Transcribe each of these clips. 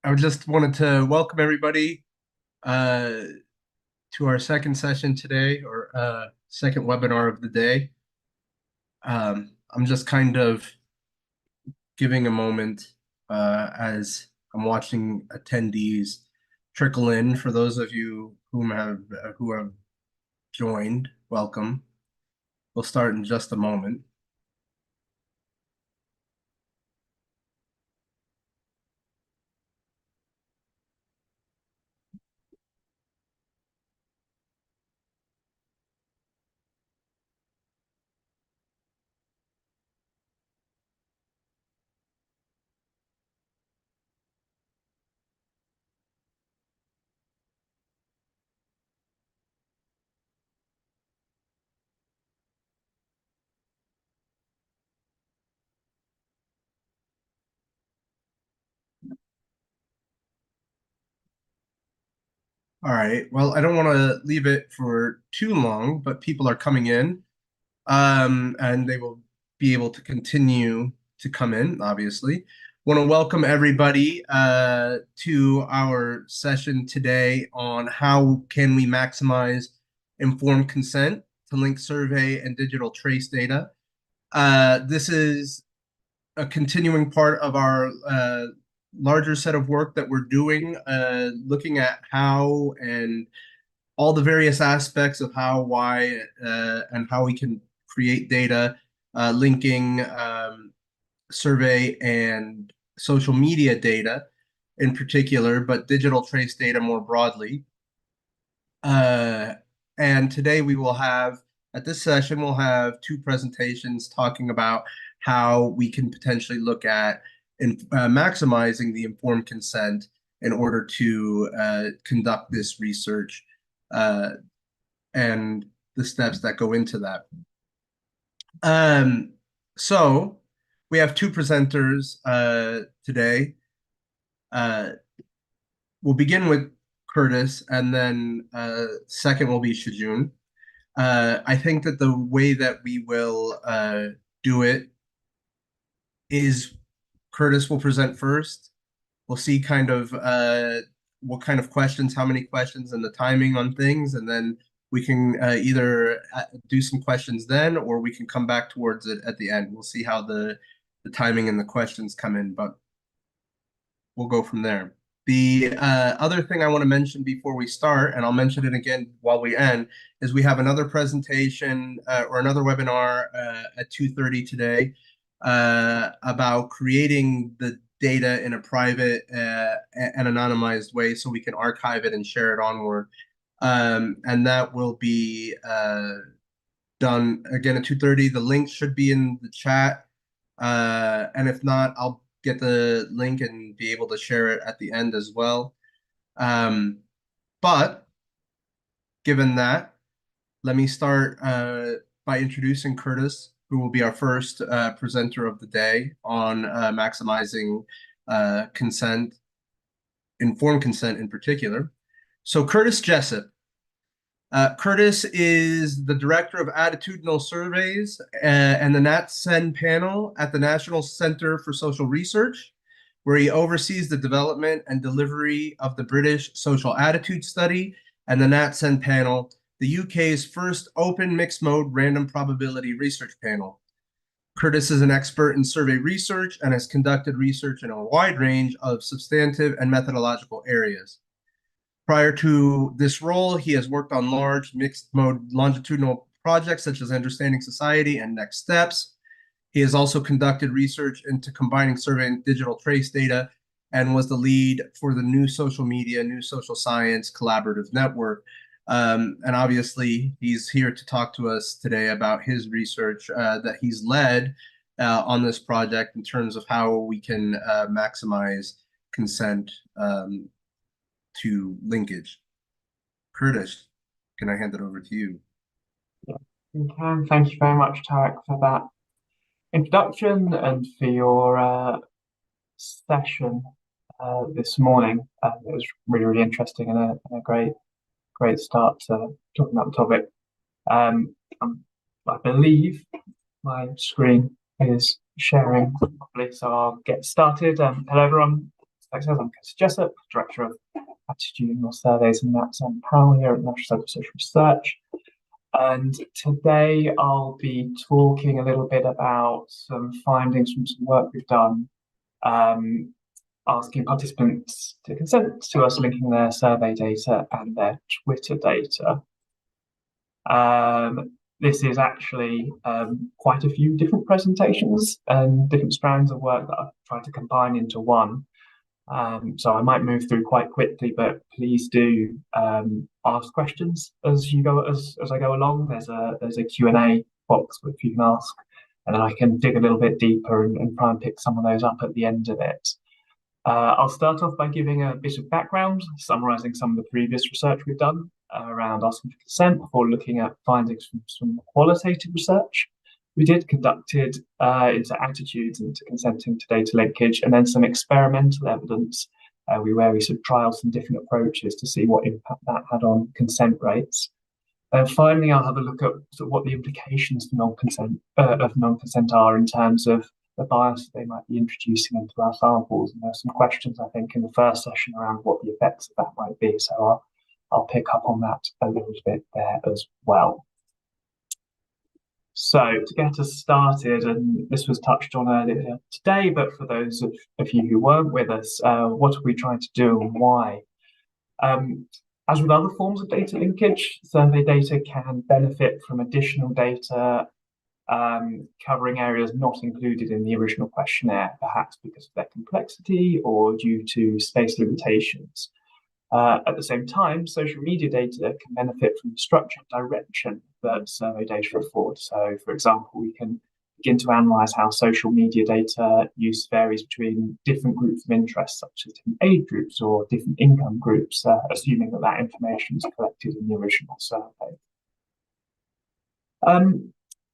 I just wanted to welcome everybody uh, to our second session today, or second webinar of the day. I'm just kind of giving a moment as I'm watching attendees trickle in. For those of you who have joined, welcome. We'll start in just a moment. All right. Well, I don't want to leave it for too long, but people are coming in. And they will be able to continue to come in, obviously. Want to welcome everybody to our session today on how can we maximize informed consent to link survey and digital trace data. This is a continuing part of our larger set of work that we're doing, looking at how and all the various aspects of how, why, and how we can create data, linking survey and social media data in particular, but digital trace data more broadly. Uh, and today we will have, at this session, we'll have two presentations talking about how we can potentially look at maximizing the informed consent in order to conduct this research uh, and the steps that go into that. Um, so we have two presenters today. Uh, we'll begin with Curtis, and then second will be Shijun. I think that the way that we will do it is Curtis will present first. We'll see kind of what kind of questions, how many questions, and the timing on things, and then we can either do some questions then, or we can come back towards it at the end. We'll see how the timing and the questions come in, but we'll go from there. The other thing I want to mention before we start, and I'll mention it again while we end, is we have another presentation or another webinar at 2:30 today about creating the data in a private and anonymized way so we can archive it and share it onward. And that will be done again at 2:30. The link should be in the chat. And if not, I'll get the link and be able to share it at the end as well. But given that, let me start by introducing Curtis, who will be our first presenter of the day on maximizing consent, informed consent in particular. So Curtis Jessup. Curtis is the director of attitudinal surveys and the NatCen panel at the National Center for Social Research, where he oversees the development and delivery of the British Social Attitude Study and the NatCen panel, the UK's first open mixed mode random probability research panel. Curtis is an expert in survey research and has conducted research in a wide range of substantive and methodological areas. Prior to this role, he has worked on large mixed mode longitudinal projects such as Understanding Society and Next Steps. He has also conducted research into combining survey and digital trace data and was the lead for the New Social Media, New Social Science Collaborative Network. And obviously, he's here to talk to us today about his research that he's led on this project in terms of how we can maximize consent to linkage. Curtis, can I hand it over to you? Yeah, you can. Thank you very much, Tarek, for that introduction and for your session this morning. It was really, really interesting and a great start to talking about the topic. I believe my screen is sharing properly, so I'll get started. Hello, everyone. I'm Curtis Jessup, Director of Attitudinal Surveys and maximise panel here at the National Centre for Social Research. And today I'll be talking a little bit about some findings from some work we've done, asking participants to consent to us linking their survey data and their Twitter data. This is actually quite a few different presentations and different strands of work that I've tried to combine into one. So I might move through quite quickly, but please do ask questions as I go along. There's a Q&A box which you can ask, and then I can dig a little bit deeper and try and pick some of those up at the end of it. I'll start off by giving a bit of background, summarising some of the previous research we've done around asking for consent before looking at findings from some qualitative research we conducted into attitudes, into consenting to data linkage, and then some experimental evidence where we sort of trialed some different approaches to see what impact that had on consent rates. And finally, I'll have a look at sort of what the implications of non-consent are in terms of the bias they might be introducing into our samples. And there's some questions, I think, in the first session around what the effects of that might be. So I'll pick up on that a little bit there as well. So to get us started, and this was touched on earlier today, but for those of you who weren't with us, what are we trying to do and why? As with other forms of data linkage, survey data can benefit from additional data covering areas not included in the original questionnaire, perhaps because of their complexity or due to space limitations. At the same time, social media data can benefit from the structure and direction that survey data afford. So, for example, we can begin to analyse how social media data use varies between different groups of interest, such as different age groups or different income groups, assuming that information is collected in the original survey.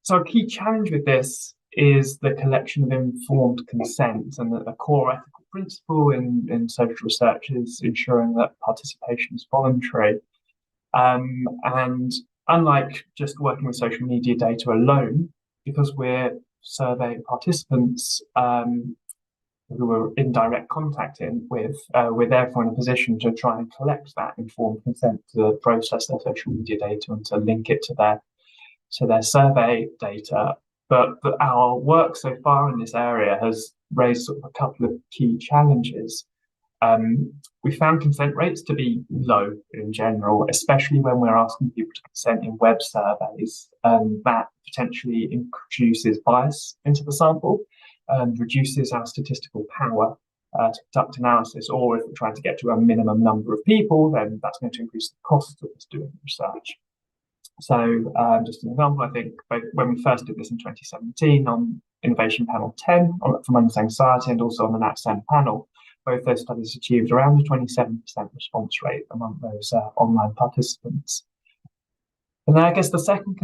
So a key challenge with this is the collection of informed consent, and a core ethical principle in social research is ensuring that participation is voluntary. And unlike just working with social media data alone, because we're surveying participants who we're in direct contact with, we're therefore in a position to try and collect that informed consent to process their social media data and to link it to their survey data. But our work so far in this area has raised sort of a couple of key challenges. We found consent rates to be low in general, especially when we're asking people to consent in web surveys. That potentially introduces bias into the sample and reduces our statistical power to conduct analysis. Or if we're trying to get to a minimum number of people, then that's going to increase the cost of us doing research. So just an example, I think when we first did this in 2017 on Innovation Panel 10 from Understanding Society and also on the NatSen panel, both those studies achieved around a 27% response rate among those online participants. And then I guess the second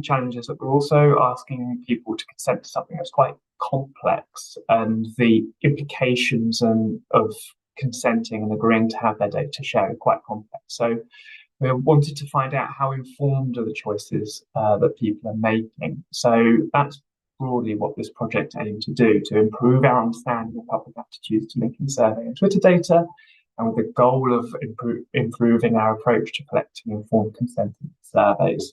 challenge is that we're also asking people to consent to something that's quite complex, and the implications of consenting and agreeing to have their data shared are quite complex. So we wanted to find out how informed are the choices that people are making. So that's broadly what this project aimed to do, to improve our understanding of public attitudes to linking survey and Twitter data, and with the goal of improving our approach to collecting informed consent in surveys.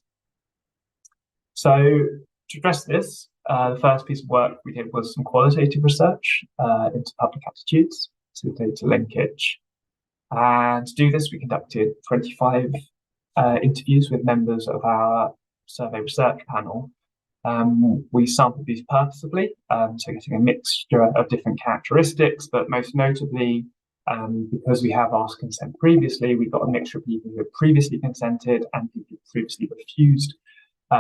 So to address this, the first piece of work we did was some qualitative research into public attitudes to data linkage. And to do this, we conducted 25 interviews with members of our survey research panel. We sampled these purposefully, so getting a mixture of different characteristics, but most notably, because we have asked consent previously, we got a mixture of people who had previously consented and people who previously refused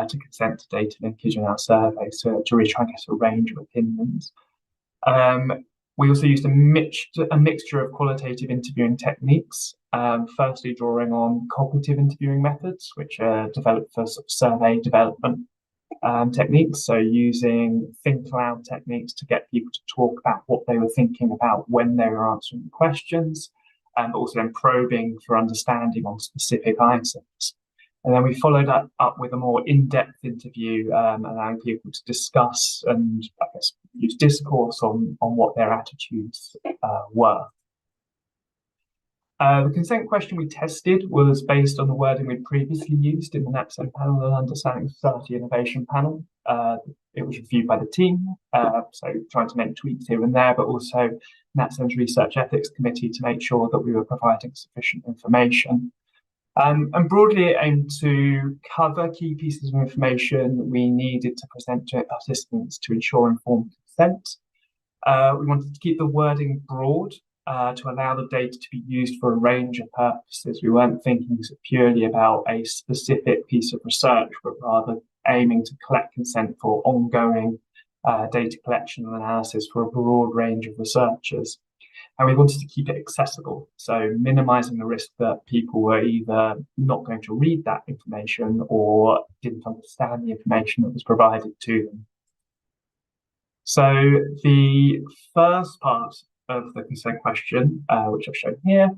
to consent to data linkage in our survey, so to really try and get a range of opinions. We also used a mixture of qualitative interviewing techniques, firstly drawing on cognitive interviewing methods, which are developed for sort of survey development techniques, so using think aloud techniques to get people to talk about what they were thinking about when they were answering the questions, and also then probing for understanding on specific items. And then we followed that up with a more in-depth interview, allowing people to discuss and, I guess, use discourse on what their attitudes were. The consent question we tested was based on the wording we'd previously used in the NAPSEN panel and Understanding Society Innovation panel. It was reviewed by the team, so trying to make tweaks here and there, but also NAPSEN's Research Ethics Committee to make sure that we were providing sufficient information. And broadly, it aimed to cover key pieces of information we needed to present to participants to ensure informed consent. We wanted to keep the wording broad to allow the data to be used for a range of purposes. We weren't thinking purely about a specific piece of research, but rather aiming to collect consent for ongoing data collection and analysis for a broad range of researchers. And we wanted to keep it accessible, so minimizing the risk that people were either not going to read that information or didn't understand the information that was provided to them. So the first part of the consent question, which I've shown here,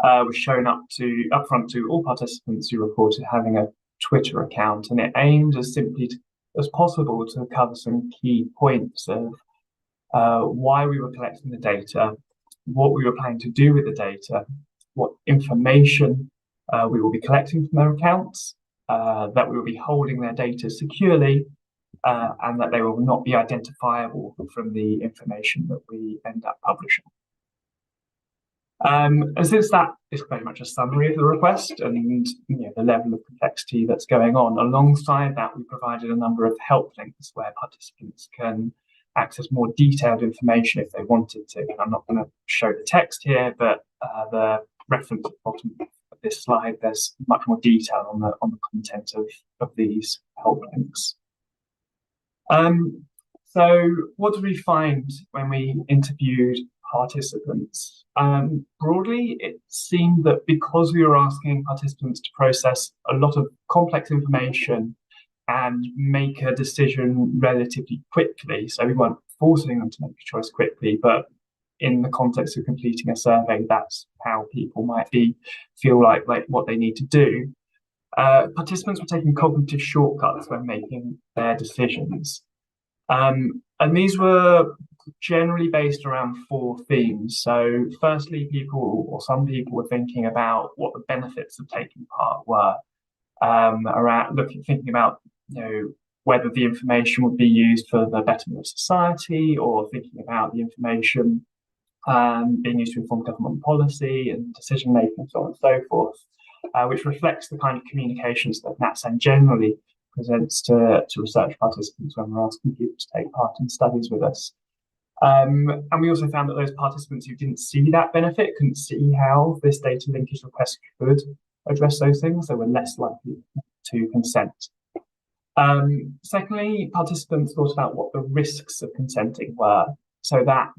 was shown upfront to all participants who reported having a Twitter account, and it aimed as simply as possible to cover some key points of why we were collecting the data, what we were planning to do with the data, what information we will be collecting from their accounts, that we will be holding their data securely, and that they will not be identifiable from the information that we end up publishing. And since that is very much a summary of the request and the level of complexity that's going on, alongside that we provided a number of help links where participants can access more detailed information if they wanted to. And I'm not going to show the text here, but the reference at the bottom of this slide, there's much more detail on the content of these help links. So what did we find when we interviewed participants? Broadly, it seemed that because we were asking participants to process a lot of complex information and make a decision relatively quickly, so we weren't forcing them to make a choice quickly, but in the context of completing a survey, that's how people might feel like what they need to do. Participants were taking cognitive shortcuts when making their decisions. And these were generally based around 4 themes. So firstly, some people were thinking about what the benefits of taking part were, thinking about whether the information would be used for the betterment of society, or thinking about the information being used to inform government policy and decision making, and so on and so forth, which reflects the kind of communications that NAPSEN generally presents to research participants when we're asking people to take part in studies with us. And we also found that those participants who didn't see that benefit, couldn't see how this data linkage request could address those things, they were less likely to consent. Secondly, participants thought about what the risks of consenting were. So that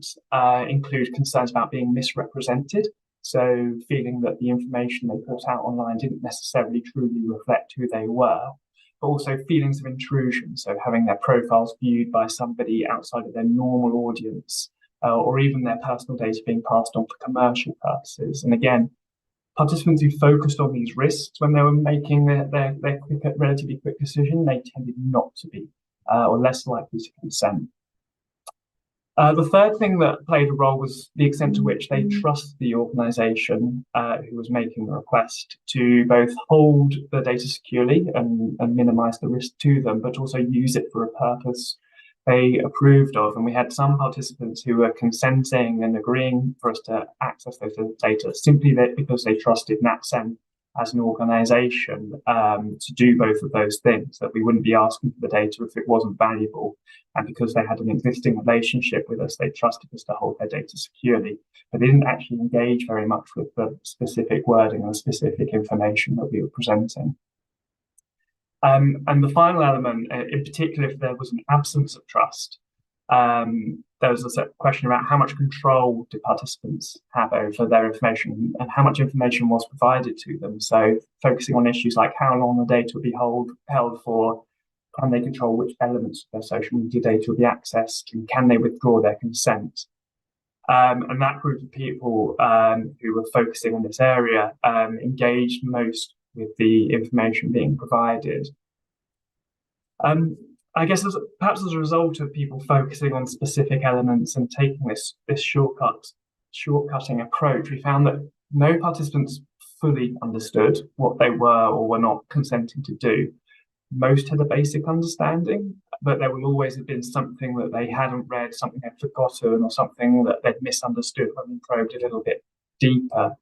include concerns about being misrepresented, so feeling that the information they put out online didn't necessarily truly reflect who they were, but also feelings of intrusion, so having their profiles viewed by somebody outside of their normal audience, or even their personal data being passed on for commercial purposes. And again, participants who focused on these risks when they were making their relatively quick decision, they tended not to be, or less likely to consent. The third thing that played a role was the extent to which they trust the organisation who was making the request to both hold the data securely and minimise the risk to them, but also use it for a purpose they approved of. And we had some participants who were consenting and agreeing for us to access those data simply because they trusted NAPSEN as an organisation to do both of those things, that we wouldn't be asking for the data if it wasn't valuable. And because they had an existing relationship with us, they trusted us to hold their data securely. But they didn't actually engage very much with the specific wording or specific information that we were presenting. And the final element, in particular, if there was an absence of trust, there was a question about how much control do participants have over their information and how much information was provided to them. So focusing on issues like how long the data would be held for, can they control which elements of their social media data will be accessed, and can they withdraw their consent? And that group of people who were focusing on this area engaged most with the information being provided. I guess perhaps as a result of people focusing on specific elements and taking this shortcutting approach, we found that no participants fully understood what they were or were not consenting to do. Most had a basic understanding, but there will always have been something that they hadn't read, something they'd forgotten, or something that they'd misunderstood when we probed a little bit deeper.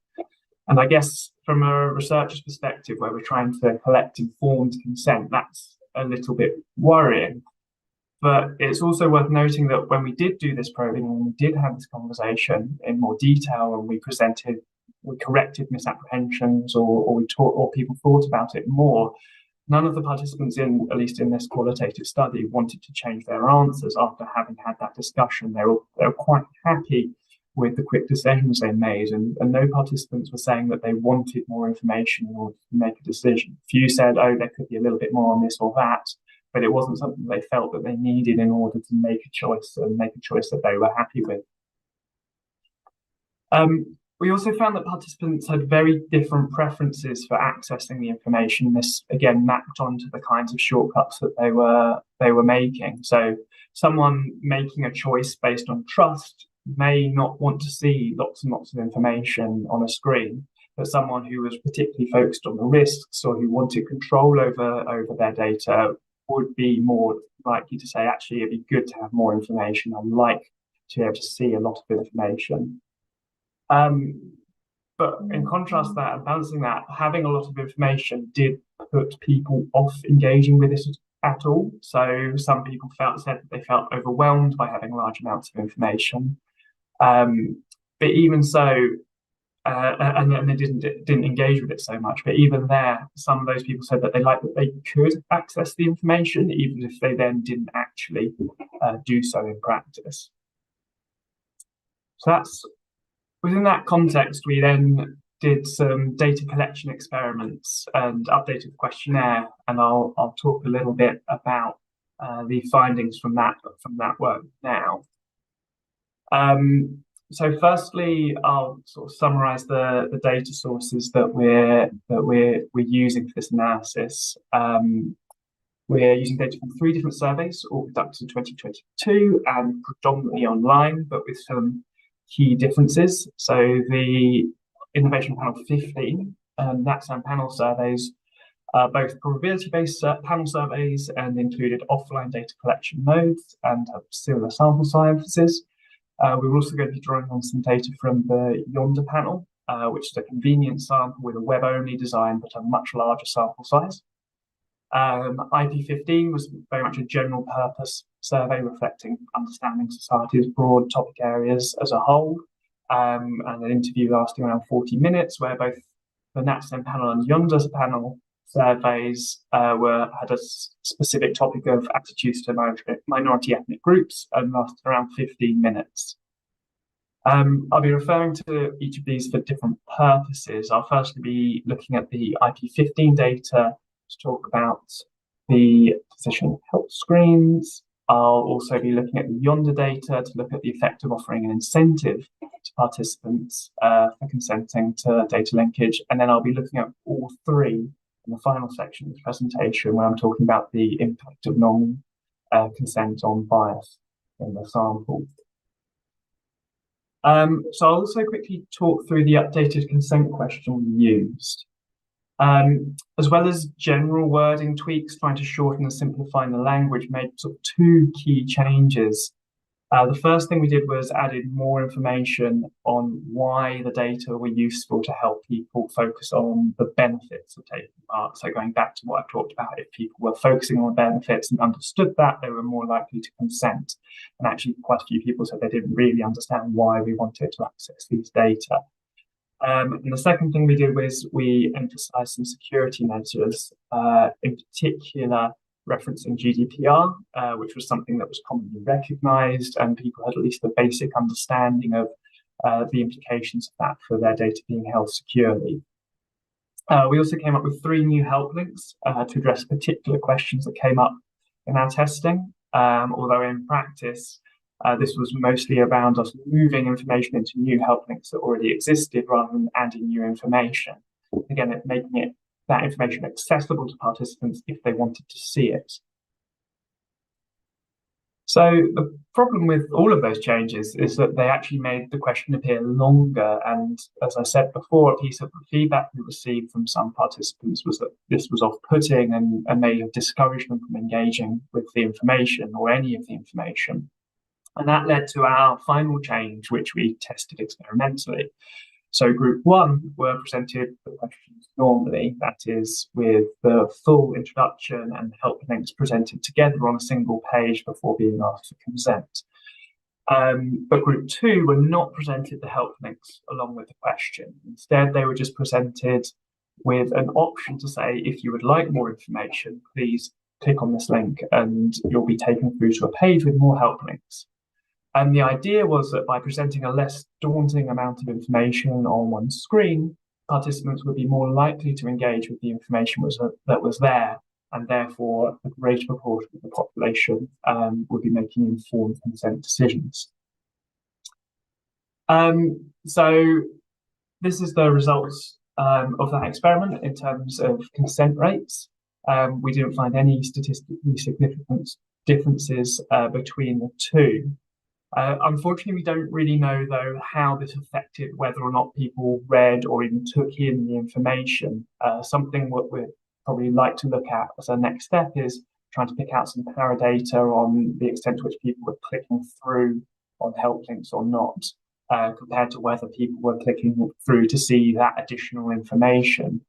And I guess from a researcher's perspective, where we're trying to collect informed consent, that's a little bit worrying. But it's also worth noting that when we did do this probing and we did have this conversation in more detail and we corrected misapprehensions or people thought about it more, none of the participants at least in this qualitative study, wanted to change their answers after having had that discussion. They were quite happy with the quick decisions they made, and no participants were saying that they wanted more information in order to make a decision. Few said, oh, there could be a little bit more on this or that, but it wasn't something they felt that they needed in order to make a choice that they were happy with. We also found that participants had very different preferences for accessing the information. This again mapped onto the kinds of shortcuts that they were making. So someone making a choice based on trust may not want to see lots and lots of information on a screen, but someone who was particularly focused on the risks or who wanted control over their data would be more likely to say, actually, it'd be good to have more information. I'd like to be able to see a lot of information. But in contrast to that and balancing that, having a lot of information did put people off engaging with this at all. So some people said that they felt overwhelmed by having large amounts of information. But even so, and they didn't engage with it so much. But even there, some of those people said that they liked that they could access the information, even if they then didn't actually do so in practice. So that's within that context. We then did some data collection experiments and updated the questionnaire, and I'll talk a little bit about the findings from that work now. So firstly, I'll sort of summarize the data sources that we're using for this analysis. We're using data from 3 different surveys, all conducted in 2022 and predominantly online, but with some key differences. So the Innovation Panel 15 and NatSam panel surveys are both probability-based panel surveys and included offline data collection modes and have similar sample sizes. We're also going to be drawing on some data from the Yonder panel, which is a convenient sample with a web-only design, but a much larger sample size. IP15 was very much a general purpose survey reflecting understanding society's broad topic areas as a whole, and an interview lasting around 40 minutes, where both the NatSam panel and Yonder's panel surveys had a specific topic of attitudes to minority ethnic groups and lasted around 15 minutes. I'll be referring to each of these for different purposes. I'll firstly be looking at the IP15 data to talk about the physician health screens. I'll also be looking at the Yonder data to look at the effect of offering an incentive to participants for consenting to data linkage. And then I'll be looking at all 3 in the final section of the presentation, where I'm talking about the impact of non-consent on bias in the sample. So I'll also quickly talk through the updated consent question we used. As well as general wording tweaks, trying to shorten and simplify the language, made sort of 2 key changes. The first thing we did was added more information on why the data were useful to help people focus on the benefits of taking part. So going back to what I talked about, if people were focusing on the benefits and understood that, they were more likely to consent. And actually quite a few people said they didn't really understand why we wanted to access these data. And the second thing we did was we emphasized some security measures, in particular referencing GDPR, which was something that was commonly recognized, and people had at least a basic understanding of the implications of that for their data being held securely. We also came up with 3 new help links to address particular questions that came up in our testing, although in practice, this was mostly around us moving information into new help links that already existed rather than adding new information. Again, making that information accessible to participants if they wanted to see it. So the problem with all of those changes is that they actually made the question appear longer. And as I said before, a piece of the feedback we received from some participants was that this was off-putting and may have discouraged them from engaging with the information or any of the information. And that led to our final change, which we tested experimentally. So group one were presented the questions normally, that is, with the full introduction and help links presented together on a single page before being asked for consent. But group two were not presented the help links along with the question. Instead, they were just presented with an option to say, if you would like more information, please click on this link and you'll be taken through to a page with more help links. And the idea was that by presenting a less daunting amount of information on one screen, participants would be more likely to engage with the information that was there, and therefore a greater proportion of the population would be making informed consent decisions. So this is the results of that experiment in terms of consent rates. We didn't find any statistically significant differences between the two. Unfortunately, we don't really know, though, how this affected whether or not people read or even took in the information. Something what we'd probably like to look at as our next step is trying to pick out some paradata on the extent to which people were clicking through on help links or not, compared to whether people were clicking through to see that additional information.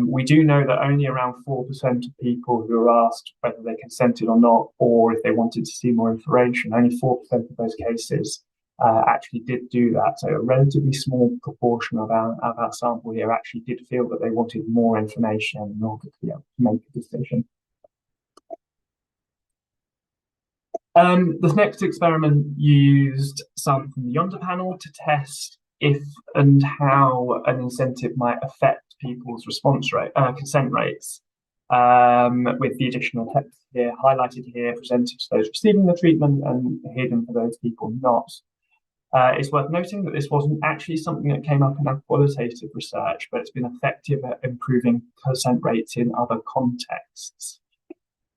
We do know that only around 4% of people who were asked whether they consented or not, or if they wanted to see more information, only 4% of those cases actually did do that. So a relatively small proportion of our sample here actually did feel that they wanted more information in order to be able to make a decision. This next experiment used some from the Yonder panel to test if and how an incentive might affect people's response rate, consent rates, with the additional text here highlighted here, presented to those receiving the treatment and hidden for those people not. It's worth noting that this wasn't actually something that came up in our qualitative research, but it's been effective at improving consent rates in other contexts.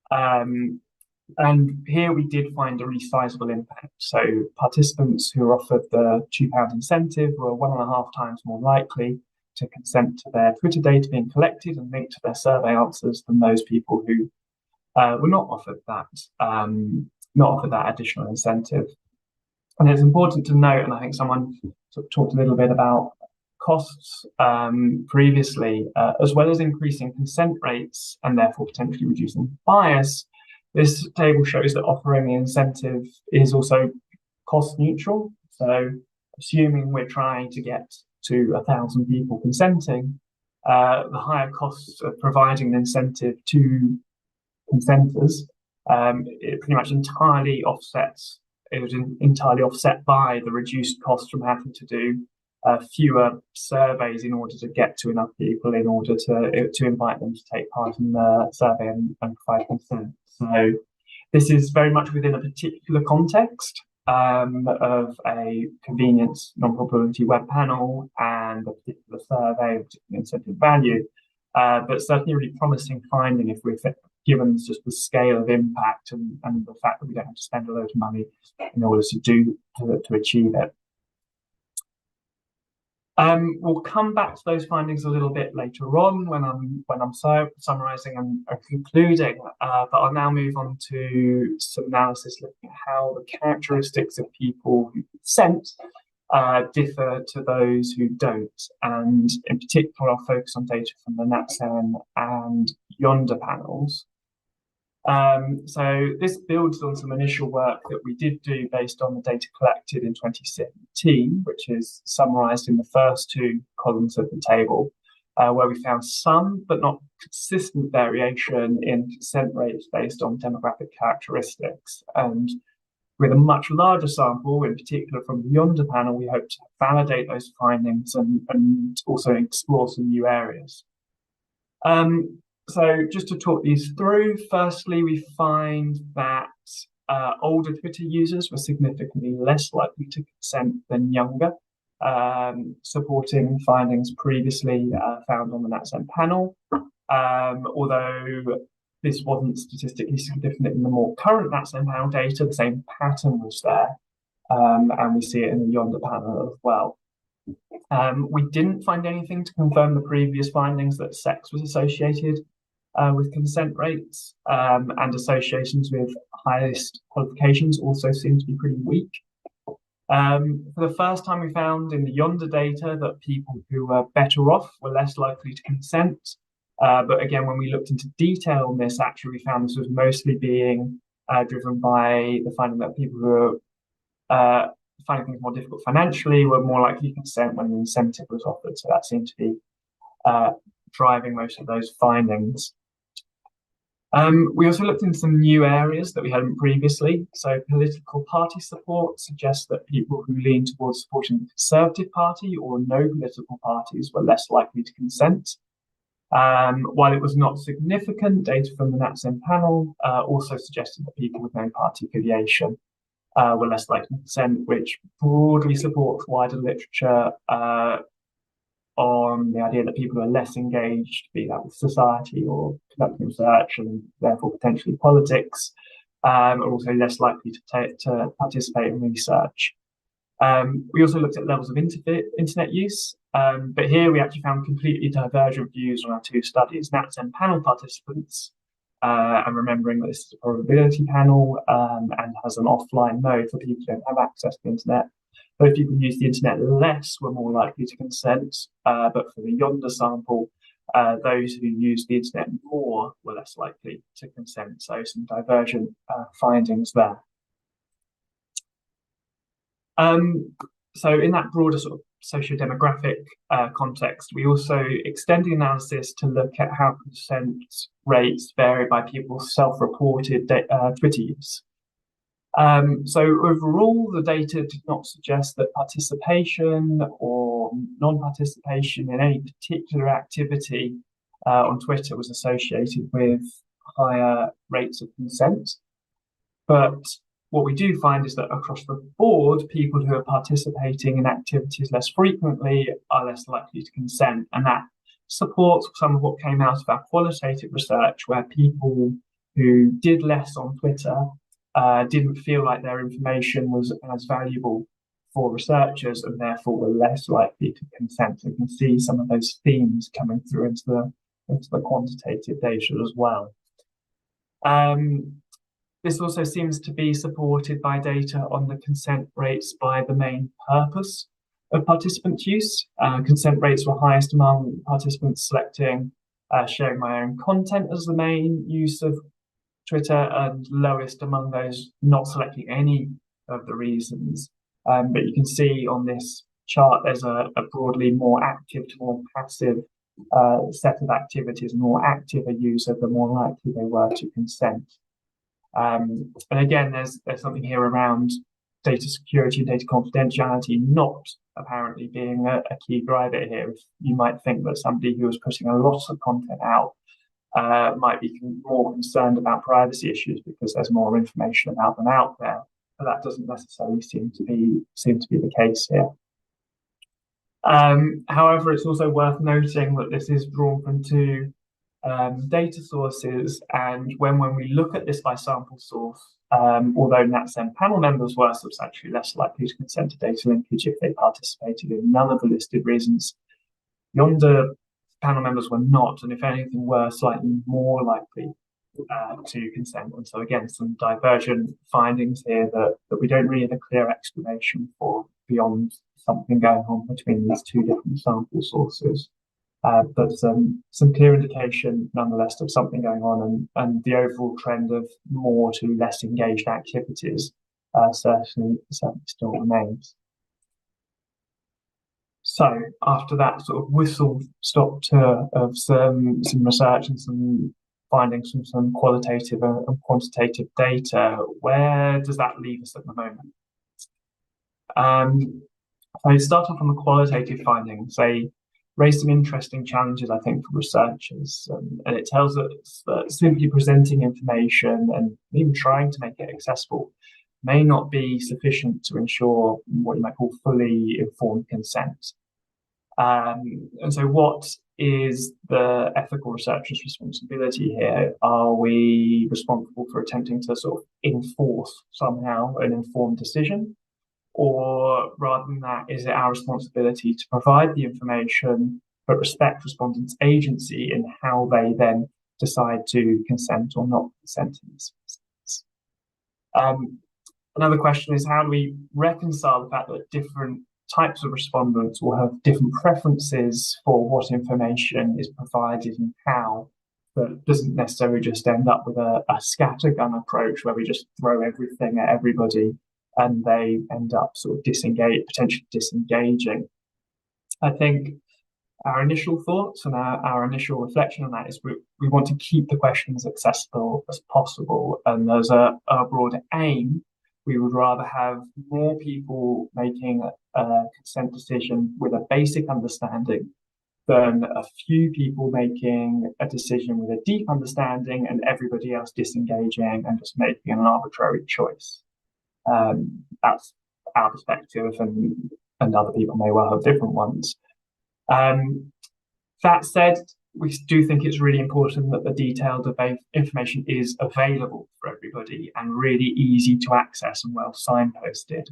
And here we did find a really sizable impact. So participants who were offered the £2 incentive were 1.5 times more likely to consent to their Twitter data being collected and linked to their survey answers than those people who were not offered that additional incentive. And it's important to note, and I think someone sort of talked a little bit about costs previously, as well as increasing consent rates and therefore potentially reducing bias. This table shows that offering an incentive is also cost neutral. So assuming we're trying to get to 1,000 people consenting, the higher costs of providing an incentive to consenters, it pretty much entirely offsets. It was entirely offset by the reduced cost from having to do fewer surveys in order to get to enough people in order to invite them to take part in the survey and provide consent. So this is very much within a particular context of a convenience non-probability web panel and a particular survey, a particular incentive value, but certainly a really promising finding if we're given just the scale of impact and the fact that we don't have to spend a load of money in order to achieve it. We'll come back to those findings a little bit later on when I'm summarising and concluding, but I'll now move on to some analysis looking at how the characteristics of people who consent differ to those who don't, and in particular I'll focus on data from the NatSen and Yonder panels. So this builds on some initial work that we did do based on the data collected in 2017, which is summarised in the first two columns of the table, where we found some but not consistent variation in consent rates based on demographic characteristics. And with a much larger sample, in particular from the Yonder panel, we hope to validate those findings and also explore some new areas. So just to talk these through, firstly, we find that older Twitter users were significantly less likely to consent than younger, supporting findings previously found on the NatSen panel. Although this wasn't statistically significant in the more current NatSem panel data. The same pattern was there, and we see it in the Yonder panel as well. We didn't find anything to confirm the previous findings that sex was associated with consent rates, and associations with highest qualifications also seem to be pretty weak. For the first time, we found in the Yonder data that people who were better off were less likely to consent. But again, when we looked into detail on this, actually, we found this was mostly being driven by the finding that people who were finding things more difficult financially were more likely to consent when an incentive was offered. So that seemed to be driving most of those findings. We also looked into some new areas that we hadn't previously. So political party support suggests that people who lean towards supporting the Conservative Party or no political parties were less likely to consent. While it was not significant, data from the NatSem panel also suggested that people with no party affiliation were less likely to consent, which broadly supports wider literature on the idea that people who are less engaged, be that with society or conducting research and therefore potentially politics, are also less likely to participate in research. We also looked at levels of internet use, but here we actually found completely divergent views on our two studies. NatSem panel participants, and remembering that this is a probability panel and has an offline mode for people who don't have access to the internet. Those people who use the internet less were more likely to consent, but for the Yonder sample, those who use the internet more were less likely to consent. So some divergent findings there. So in that broader sort of socio-demographic context, we also extend the analysis to look at how consent rates vary by people's self-reported Twitter use. So overall, the data did not suggest that participation or non-participation in any particular activity on Twitter was associated with higher rates of consent. But what we do find is that across the board, people who are participating in activities less frequently are less likely to consent. And that supports some of what came out of our qualitative research, where people who did less on Twitter didn't feel like their information was as valuable for researchers and therefore were less likely to consent. So you can see some of those themes coming through into the quantitative data as well. This also seems to be supported by data on the consent rates by the main purpose of participant use. Consent rates were highest among participants selecting sharing my own content as the main use of Twitter, and lowest among those not selecting any of the reasons. But you can see on this chart there's a broadly more active to more passive set of activities. More active a user, the more likely they were to consent. And again, there's something here around data security and data confidentiality not apparently being a key driver here. If you might think that somebody who was putting a lot of content out might be more concerned about privacy issues because there's more information about them out there, but that doesn't necessarily seem to be the case here. However, it's also worth noting that this is drawn from two data sources, and when we look at this by sample source, although NatSem panel members were substantially less likely to consent to data linkage if they participated in none of the listed reasons, Yonder panel members were not, and if anything, were slightly more likely to consent. And so again, some divergent findings here that we don't really have a clear explanation for beyond something going on between these two different sample sources. But some clear indication nonetheless of something going on, and the overall trend of more to less engaged activities certainly still remains. So after that sort of whistle-stop tour of some research and some findings from some qualitative and quantitative data, where does that leave us at the moment? I start off on the qualitative findings. They raise some interesting challenges, I think, for researchers, and it tells us that simply presenting information and even trying to make it accessible may not be sufficient to ensure what you might call fully informed consent. And so what is the ethical researcher's responsibility here? Are we responsible for attempting to sort of enforce somehow an informed decision? Or rather than that, is it our responsibility to provide the information but respect respondents' agency in how they then decide to consent or not consent in this instance? Another question is, how do we reconcile the fact that different types of respondents will have different preferences for what information is provided and how, that doesn't necessarily just end up with a scattergun approach where we just throw everything at everybody and they end up sort of potentially disengaging. I think our initial thoughts and our initial reflection on that is we want to keep the question as accessible as possible. And as a broader aim, we would rather have more people making a consent decision with a basic understanding than a few people making a decision with a deep understanding and everybody else disengaging and just making an arbitrary choice. That's our perspective, and other people may well have different ones. That said, we do think it's really important that the detailed information is available for everybody and really easy to access and well signposted.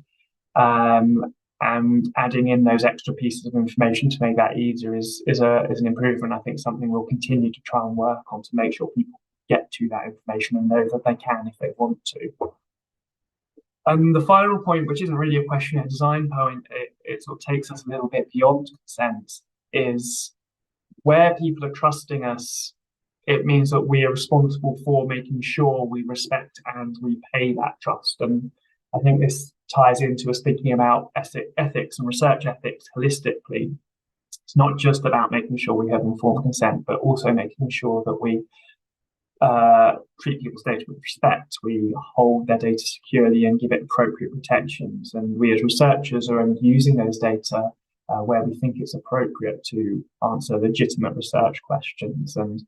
And adding in those extra pieces of information to make that easier is an improvement. I think something we'll continue to try and work on to make sure people get to that information and know that they can if they want to. And the final point, which isn't really a questionnaire design point, it sort of takes us a little bit beyond consent, is where people are trusting us, it means that we are responsible for making sure we respect and repay that trust. And I think this ties into us thinking about ethics and research ethics holistically. It's not just about making sure we have informed consent, but also making sure that we treat people's data with respect, we hold their data securely and give it appropriate protections. And we as researchers are only using those data where we think it's appropriate to answer legitimate research questions. And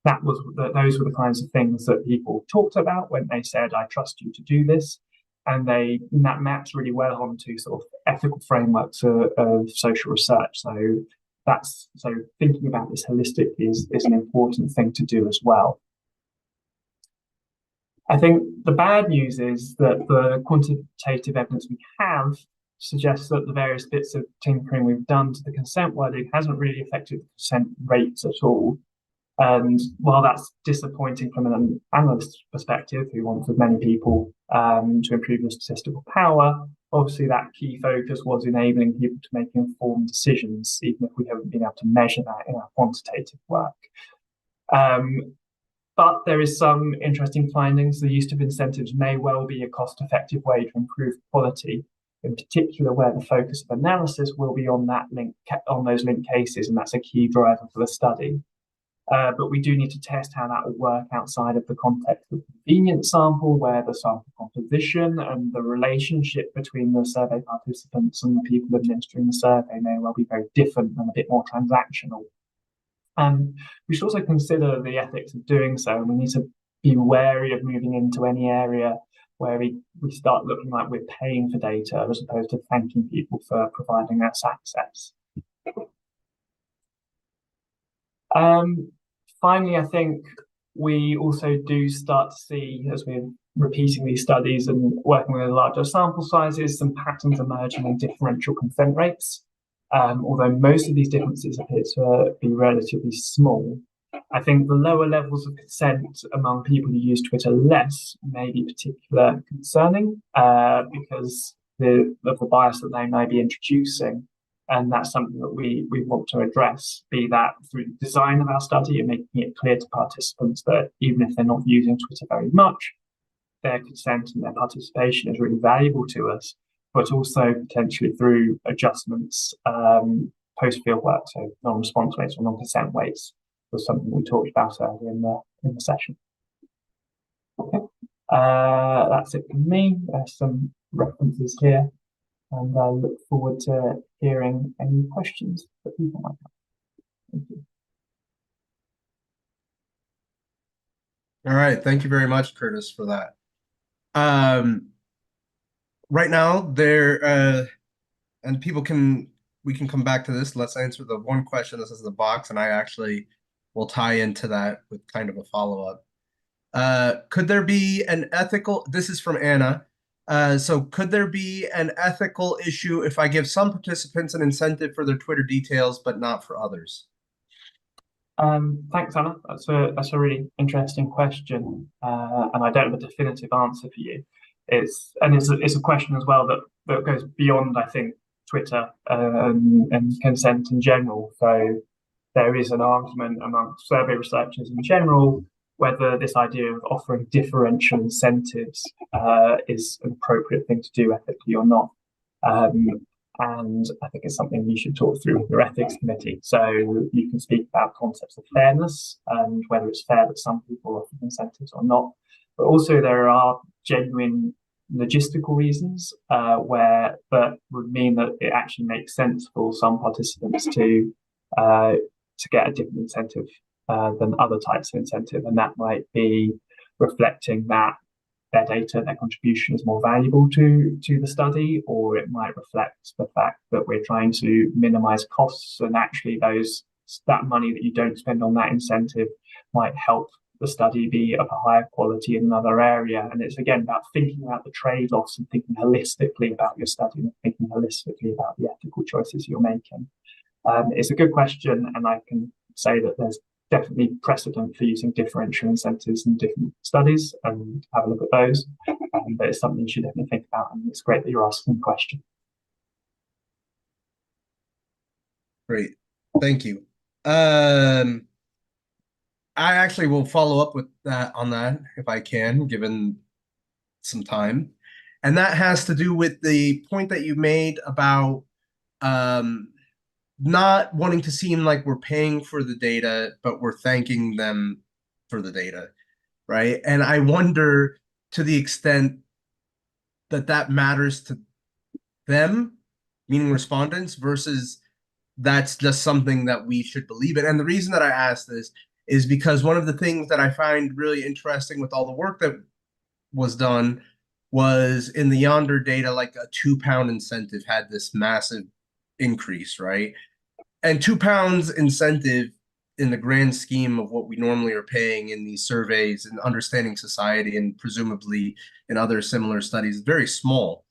those were the kinds of things that people talked about when they said, I trust you to do this. And that maps really well onto sort of ethical frameworks of social research. So thinking about this holistically is an important thing to do as well. I think the bad news is that the quantitative evidence we have suggests that the various bits of tinkering we've done to the consent wording hasn't really affected the consent rates at all. And while that's disappointing from an analyst's perspective, who wants as many people to improve the statistical power, obviously that key focus was enabling people to make informed decisions, even if we haven't been able to measure that in our quantitative work. But there is some interesting findings. The use of incentives may well be a cost-effective way to improve quality, in particular where the focus of analysis will be on those linked cases, and that's a key driver for the study. But we do need to test how that will work outside of the context of the convenience sample, where the sample composition and the relationship between the survey participants and the people administering the survey may well be very different and a bit more transactional. And we should also consider the ethics of doing so, and we need to be wary of moving into any area where we start looking like we're paying for data as opposed to thanking people for providing us access. Finally, I think we also do start to see, as we're repeating these studies and working with larger sample sizes, some patterns emerging in differential consent rates. Although most of these differences appear to be relatively small. I think the lower levels of consent among people who use Twitter less may be particularly concerning because of the bias that they may be introducing. And that's something that we want to address, be that through the design of our study and making it clear to participants that even if they're not using Twitter very much, their consent and their participation is really valuable to us, but also potentially through adjustments post-field work, so non-response weights or non-consent weights was something we talked about earlier in the session. Okay, that's it from me. There's some references here, and I look forward to hearing any questions that people might have. Thank you. All right, thank you very much, Curtis, for that. Right now, and people can we can come back to this. Let's answer the one question that says the box, and I actually will tie into that with kind of a follow-up. Could there be an ethical, this is from Anna. So could there be an ethical issue if I give some participants an incentive for their Twitter details, but not for others? Thanks, Anna. That's a really interesting question, and I don't have a definitive answer for you. It's a question as well that goes beyond, I think, Twitter and consent in general. So there is an argument among survey researchers in general whether this idea of offering differential incentives is an appropriate thing to do ethically or not. Um, and I think it's something you should talk through with your ethics committee. So you can speak about concepts of fairness and whether it's fair that some people offer incentives or not. But also there are genuine logistical reasons where that would mean that it actually makes sense for some participants to get a different incentive than other types of incentive, and that might be reflecting that their data, their contribution is more valuable to the study, or it might reflect the fact that we're trying to minimize costs, and actually that money that you don't spend on that incentive might help the study be of a higher quality in another area. And it's again about thinking about the trade-offs and thinking holistically about your study and thinking holistically about the ethical choices you're making. It's a good question, and I can say that there's definitely precedent for using differential incentives in different studies, and have a look at those. But it's something you should definitely think about, and it's great that you're asking the question. Great. Thank you. I actually will follow up with that on that if I can, given some time. And that has to do with the point that you made about um, not wanting to seem like we're paying for the data, but we're thanking them for the data, right? And I wonder to the extent that that matters to them, meaning respondents, versus that's just something that we should believe in. And the reason that I ask this is because one of the things that I find really interesting with all the work that was done was in the Yonder data, like a £2 incentive had this massive increase, right? And £2 incentive in the grand scheme of what we normally are paying in these surveys and understanding society and presumably in other similar studies is very small.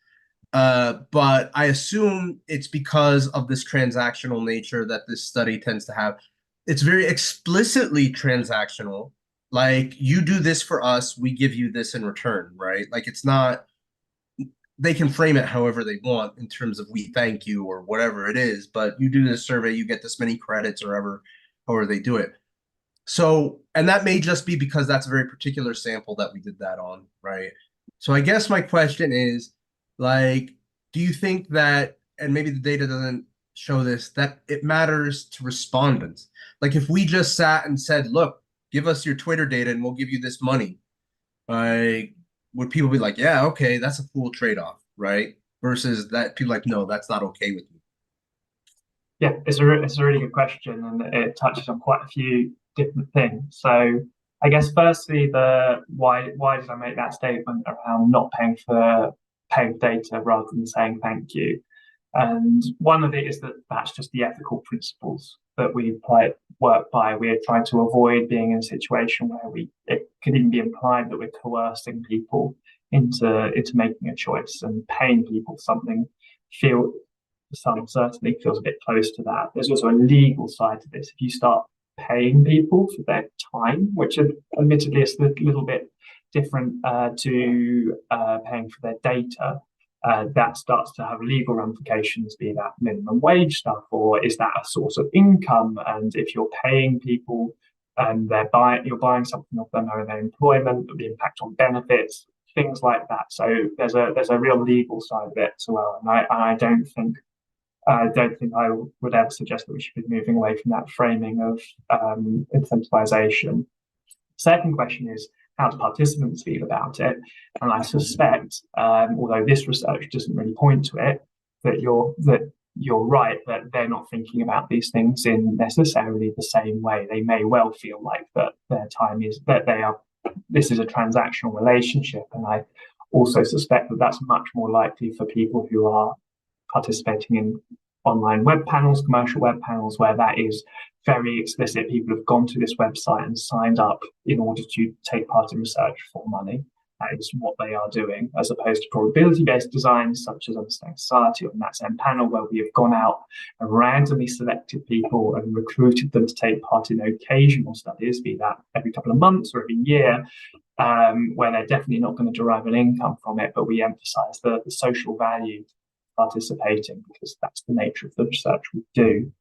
But I assume it's because of this transactional nature that this study tends to have. It's very explicitly transactional. Like, you do this for us, we give you this in return, right? Like, it's not, they can frame it however they want in terms of we thank you or whatever it is, but you do this survey, you get this many credits or however they do it. So, and that may just be because that's a very particular sample that we did that on, right? So I guess my question is, like, do you think that, and maybe the data doesn't show this, that it matters to respondents? Like, if we just sat and said, look, give us your Twitter data and we'll give you this money, like, would people be like, yeah, okay, that's a cool trade-off, right? Versus that people like, no, that's not okay with me. Yeah, it's a really good question, and it touches on quite a few different things. So I guess firstly, the why did I make that statement around not paying for data rather than saying thank you? And one of it is that that's just the ethical principles that we apply work by. We're trying to avoid being in a situation where it could even be implied that we're coercing people into making a choice, and paying people something feel some certainly feels a bit close to that. There's also a legal side to this. If you start paying people for their time, which admittedly is a little bit different to paying for their data, that starts to have legal ramifications, be that minimum wage stuff, or is that a source of income? And if you're paying people and you're buying something off them or their employment, the impact on benefits, things like that. So there's a real legal side of it as well. And I don't think I would ever suggest that we should be moving away from that framing of incentivization. Second question is, how do participants feel about it? And I suspect, although this research doesn't really point to it, that you're right that they're not thinking about these things in necessarily the same way. They may well feel like that their time is that this is a transactional relationship, and I also suspect that that's much more likely for people who are participating in online web panels, commercial web panels, where that is very explicit. People have gone to this website and signed up in order to take part in research for money. That is what they are doing, as opposed to probability-based designs such as Understanding Society or Nats M panel, where we have gone out and randomly selected people and recruited them to take part in occasional studies, be that every couple of months or every year, where they're definitely not going to derive an income from it, but we emphasize the social value participating because that's the nature of the research we do.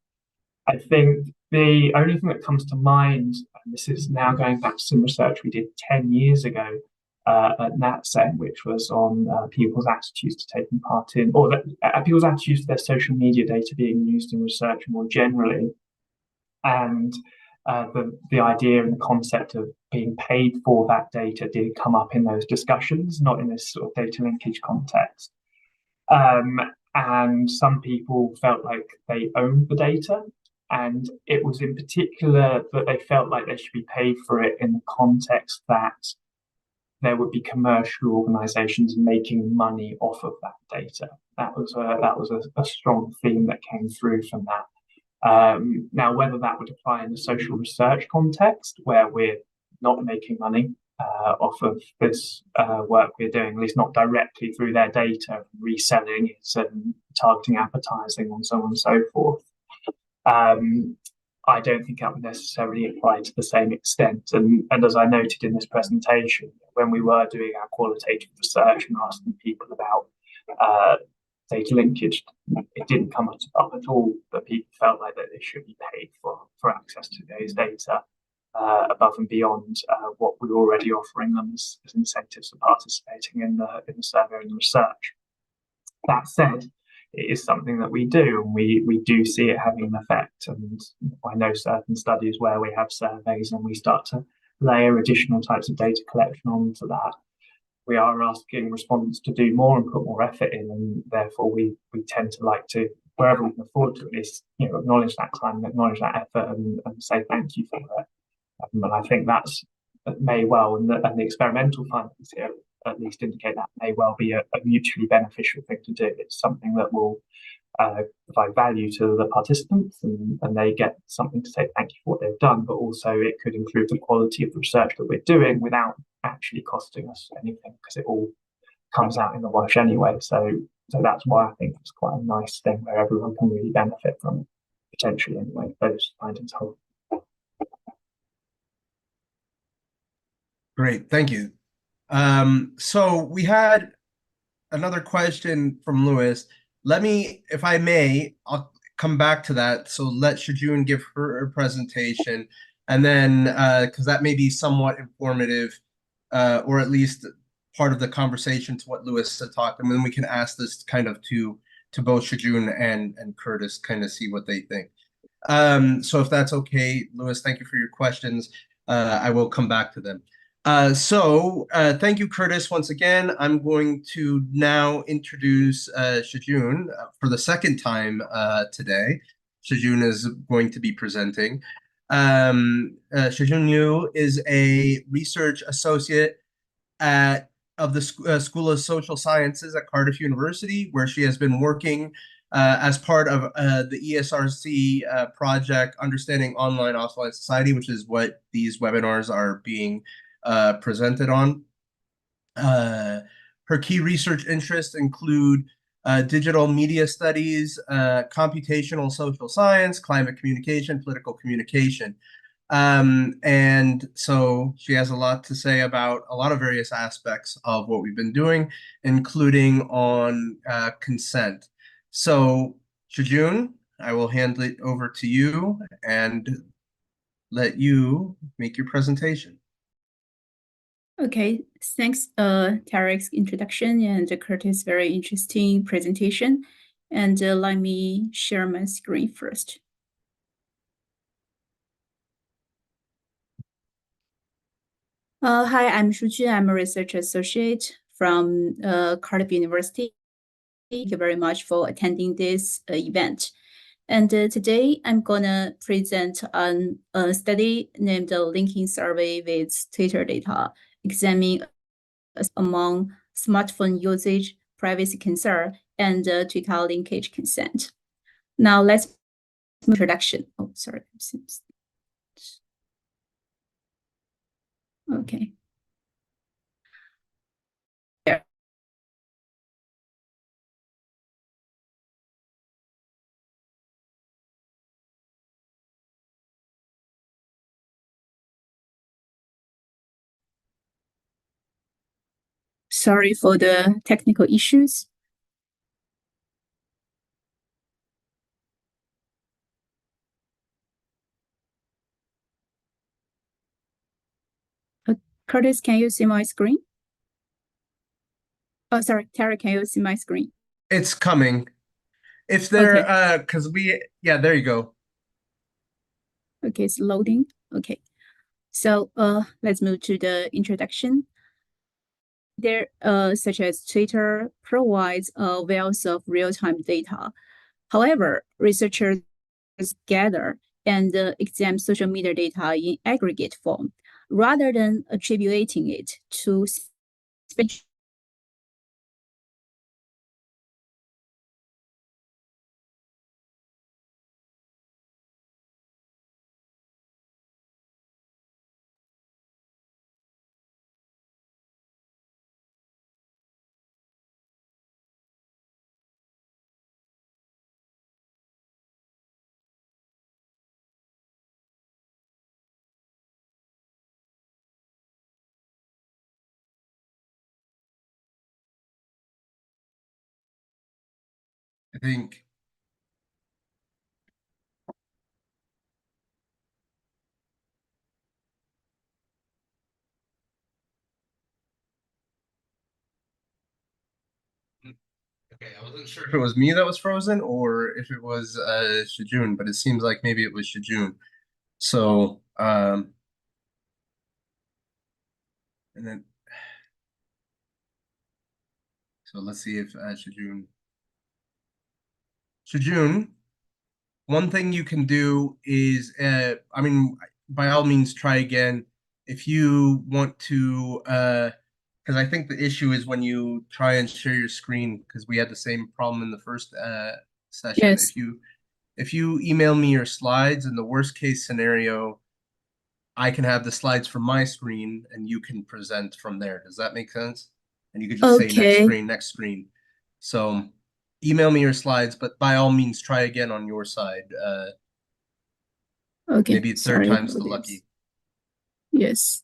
I think the only thing that comes to mind, and this is now going back to some research we did 10 years ago at NatSen, which was on people's attitudes to taking part in, or people's attitudes to their social media data being used in research more generally. And the idea and the concept of being paid for that data did come up in those discussions, not in this sort of data linkage context. And some people felt like they owned the data. And it was in particular that they felt like they should be paid for it in the context that there would be commercial organizations making money off of that data. That was a strong theme that came through from that. Now, whether that would apply in the social research context, where we're not making money off of this work we're doing, at least not directly through their data, reselling it and targeting advertising and so on and so forth, I don't think that would necessarily apply to the same extent. And as I noted in this presentation, when we were doing our qualitative research and asking people about data linkage, it didn't come up at all that people felt like that they should be paid for access to those data above and beyond what we were already offering them as incentives for participating in the survey and the research. That said, it is something that we do, and we do see it having an effect. And I know certain studies where we have surveys and we start to layer additional types of data collection onto that. We are asking respondents to do more and put more effort in, and therefore we tend to like to, wherever we can afford to, at least acknowledge that time, acknowledge that effort, and say thank you for it. And I think that may well, and the experimental findings here at least indicate that may well be a mutually beneficial thing to do. It's something that will provide value to the participants, and they get something to say thank you for what they've done, but also it could improve the quality of the research that we're doing without actually costing us anything, because it all comes out in the wash anyway. So that's why I think it's quite a nice thing where everyone can really benefit from it, potentially anyway, those findings hold. Great, thank you. So we had another question from Lewis. Let me, if I may, I'll come back to that. So let Shijun give her presentation, and then because that may be somewhat informative, or at least part of the conversation to what Lewis had talked, and then we can ask this kind of to both Shijun and Curtis, kind of see what they think. So if that's okay, Lewis, thank you for your questions. I will come back to them. Thank you, Curtis, once again. I'm going to now introduce Shijun for the second time today. Shijun is going to be presenting. Shijun Liu is a research associate of the School of Social Sciences at Cardiff University, where she has been working as part of the ESRC project, Understanding Online Offline Society, which is what these webinars are being presented on. Her key research interests include digital media studies, computational social science, climate communication, political communication. And so she has a lot to say about a lot of various aspects of what we've been doing, including on consent. So, Shijun, I will hand it over to you and let you make your presentation. Okay, thanks, Tarek's introduction and Curtis' very interesting presentation. And let me share my screen first. Hi, I'm Shujun. I'm a research associate from Cardiff University. Thank you very much for attending this event. And today I'm gonna present on a study named the Linking Survey with Twitter data, examining among smartphone usage, privacy concern, and Twitter linkage consent. Now let's move introduction. Oh, sorry. Okay. There. Sorry for the technical issues. Curtis, can you see my screen? Oh, sorry, Tara, can you see my screen? It's coming. If there, because yeah, there you go. Okay, it's loading. Okay. So let's move to the introduction. There, such as Twitter, provides a wealth of real-time data. However, researchers gather and examine social media data in aggregate form rather than attributing it to specific. I think. Okay, I wasn't sure if it was me that was frozen or if it was Shijun, but it seems like maybe it was Shijun. So, and then, so let's see if Shijun, one thing you can do is, I mean, by all means, try again. If you want to, because I think the issue is when you try and share your screen, because we had the same problem in the first session. Yes. If you email me your slides, in the worst case scenario, I can have the slides from my screen and you can present from there. Does that make sense? And you could just say next Okay. screen, next screen. So email me your slides, but by all means, try again on your side. Okay. Maybe third Sorry time's about the this. lucky. Yes.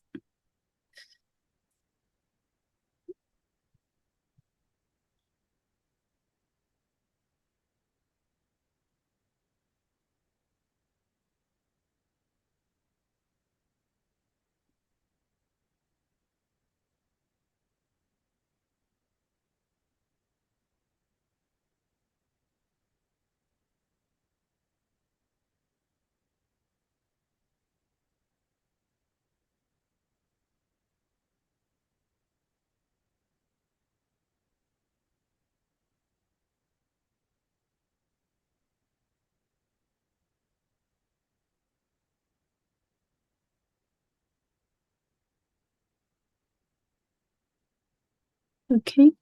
Okay.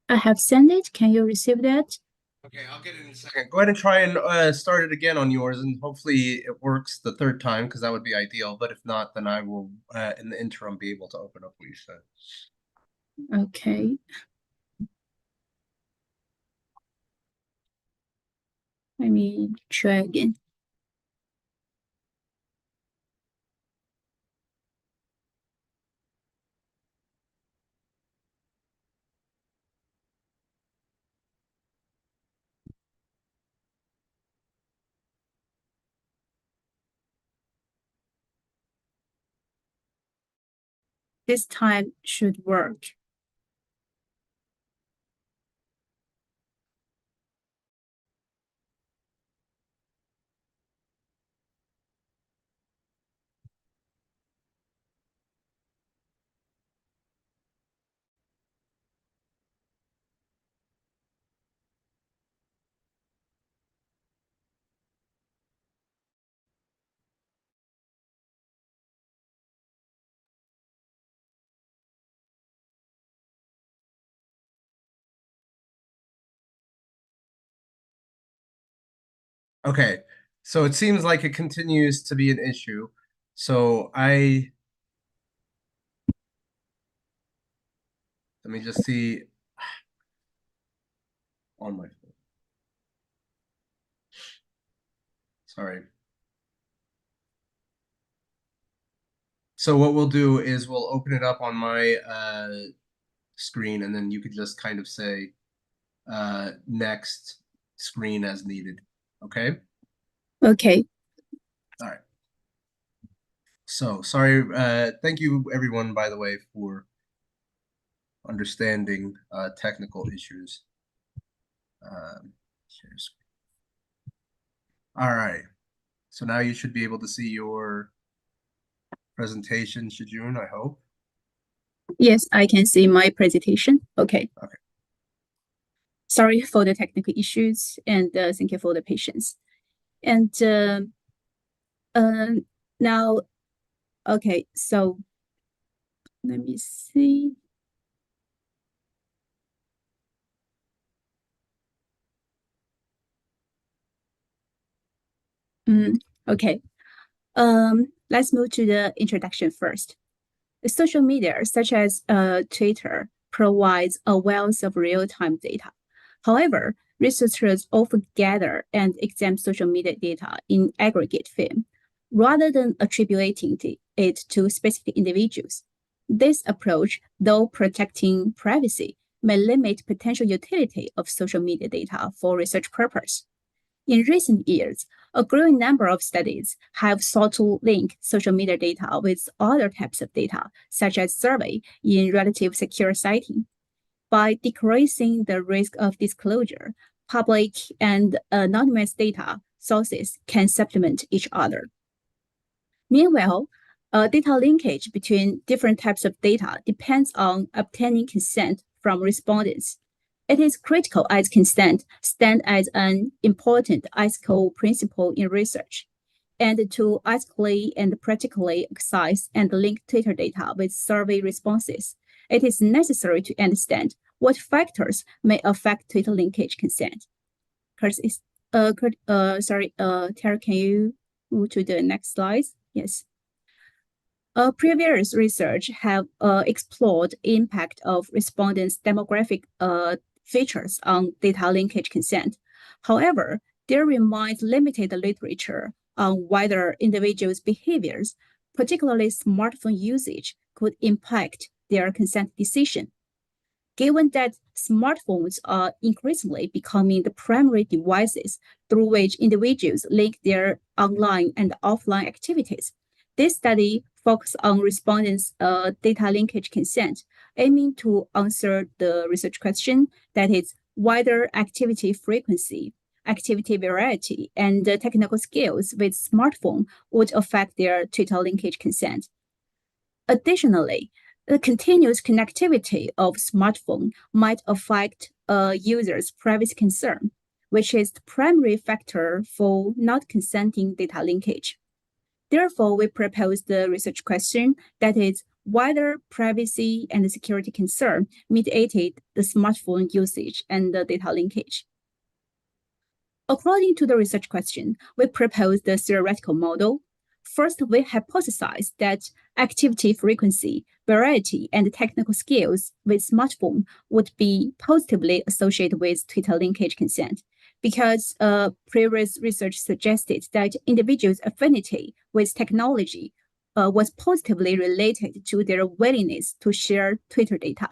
I have sent it. Can you receive that? Okay, I'll get it in a second. Go ahead and try and start it again on yours, and hopefully it works the third time because that would be ideal. But if not, then I will, in the interim, be able to open up what you said. Okay. Let me try again. This time should work. Okay, so it seems like it continues to be an issue. So let me just see on my phone. Sorry. So what we'll do is we'll open it up on my screen, and then you could just kind of say next screen as needed. Okay? Okay. All right. So sorry. Thank you, everyone, by the way, for understanding technical issues. All right. So now you should be able to see your presentation, Shijun, I hope. Yes, I can see my presentation. Okay. Okay. Sorry for the technical issues, and thank you for the patience. And now, okay, so let me see. Okay. Let's move to the introduction first. The social media, such as Twitter, provides a wealth of real-time data. However, researchers often gather and examine social media data in aggregate form, rather than attributing it to specific individuals. This approach, though protecting privacy, may limit potential utility of social media data for research purposes. In recent years, a growing number of studies have sought to link social media data with other types of data, such as survey, in relative secure setting. By decreasing the risk of disclosure, public and anonymous data sources can supplement each other. Meanwhile, data linkage between different types of data depends on obtaining consent from respondents. It is critical as consent stands as an important ethical principle in research. And to ethically and practically access and link Twitter data with survey responses, it is necessary to understand what factors may affect Twitter linkage consent. Tara, can you move to the next slide? Yes. Previous research have explored impact of respondents' demographic features on data linkage consent. However, there remains limited literature on whether individuals' behaviors, particularly smartphone usage, could impact their consent decision. Given that smartphones are increasingly becoming the primary devices through which individuals link their online and offline activities, this study focused on respondents' data linkage consent, aiming to answer the research question that is whether activity frequency, activity variety, and technical skills with smartphone would affect their Twitter linkage consent. Additionally, the continuous connectivity of smartphone might affect a user's privacy concern, which is the primary factor for not consenting data linkage. Therefore, we propose the research question that is whether privacy and security concern mediated the smartphone usage and the data linkage. According to the research question, we propose the theoretical model. First, we hypothesize that activity frequency, variety, and technical skills with smartphone would be positively associated with Twitter linkage consent, because previous research suggested that individuals' affinity with technology was positively related to their willingness to share Twitter data.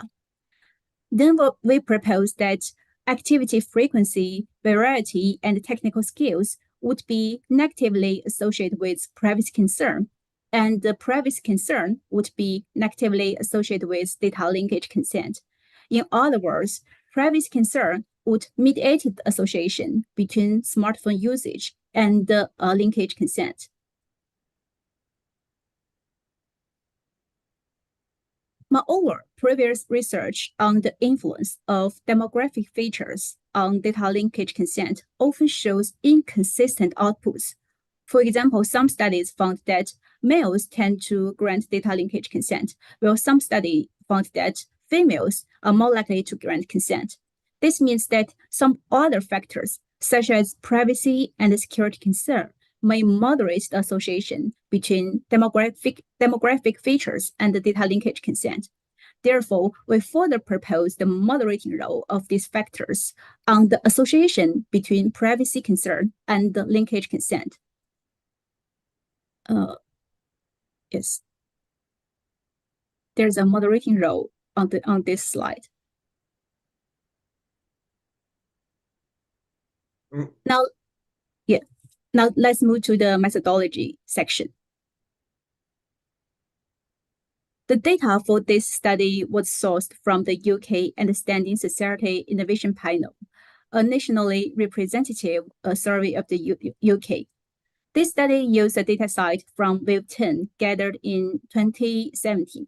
Then we propose that activity frequency, variety, and technical skills would be negatively associated with privacy concern, and the privacy concern would be negatively associated with data linkage consent. In other words, privacy concern would mediate the association between smartphone usage and linkage consent. Moreover, previous research on the influence of demographic features on data linkage consent often shows inconsistent outputs. For example, some studies found that males tend to grant data linkage consent, while some studies found that females are more likely to grant consent. This means that some other factors, such as privacy and security concern, may moderate the association between demographic features and the data linkage consent. Therefore, we further propose the moderating role of these factors on the association between privacy concern and the linkage consent. Yes. There's a moderating role on this slide. Now let's move to the methodology section. The data for this study was sourced from the UK Understanding Society Innovation Panel, a nationally representative survey of the UK. This study used a dataset from Wave 10 gathered in 2017.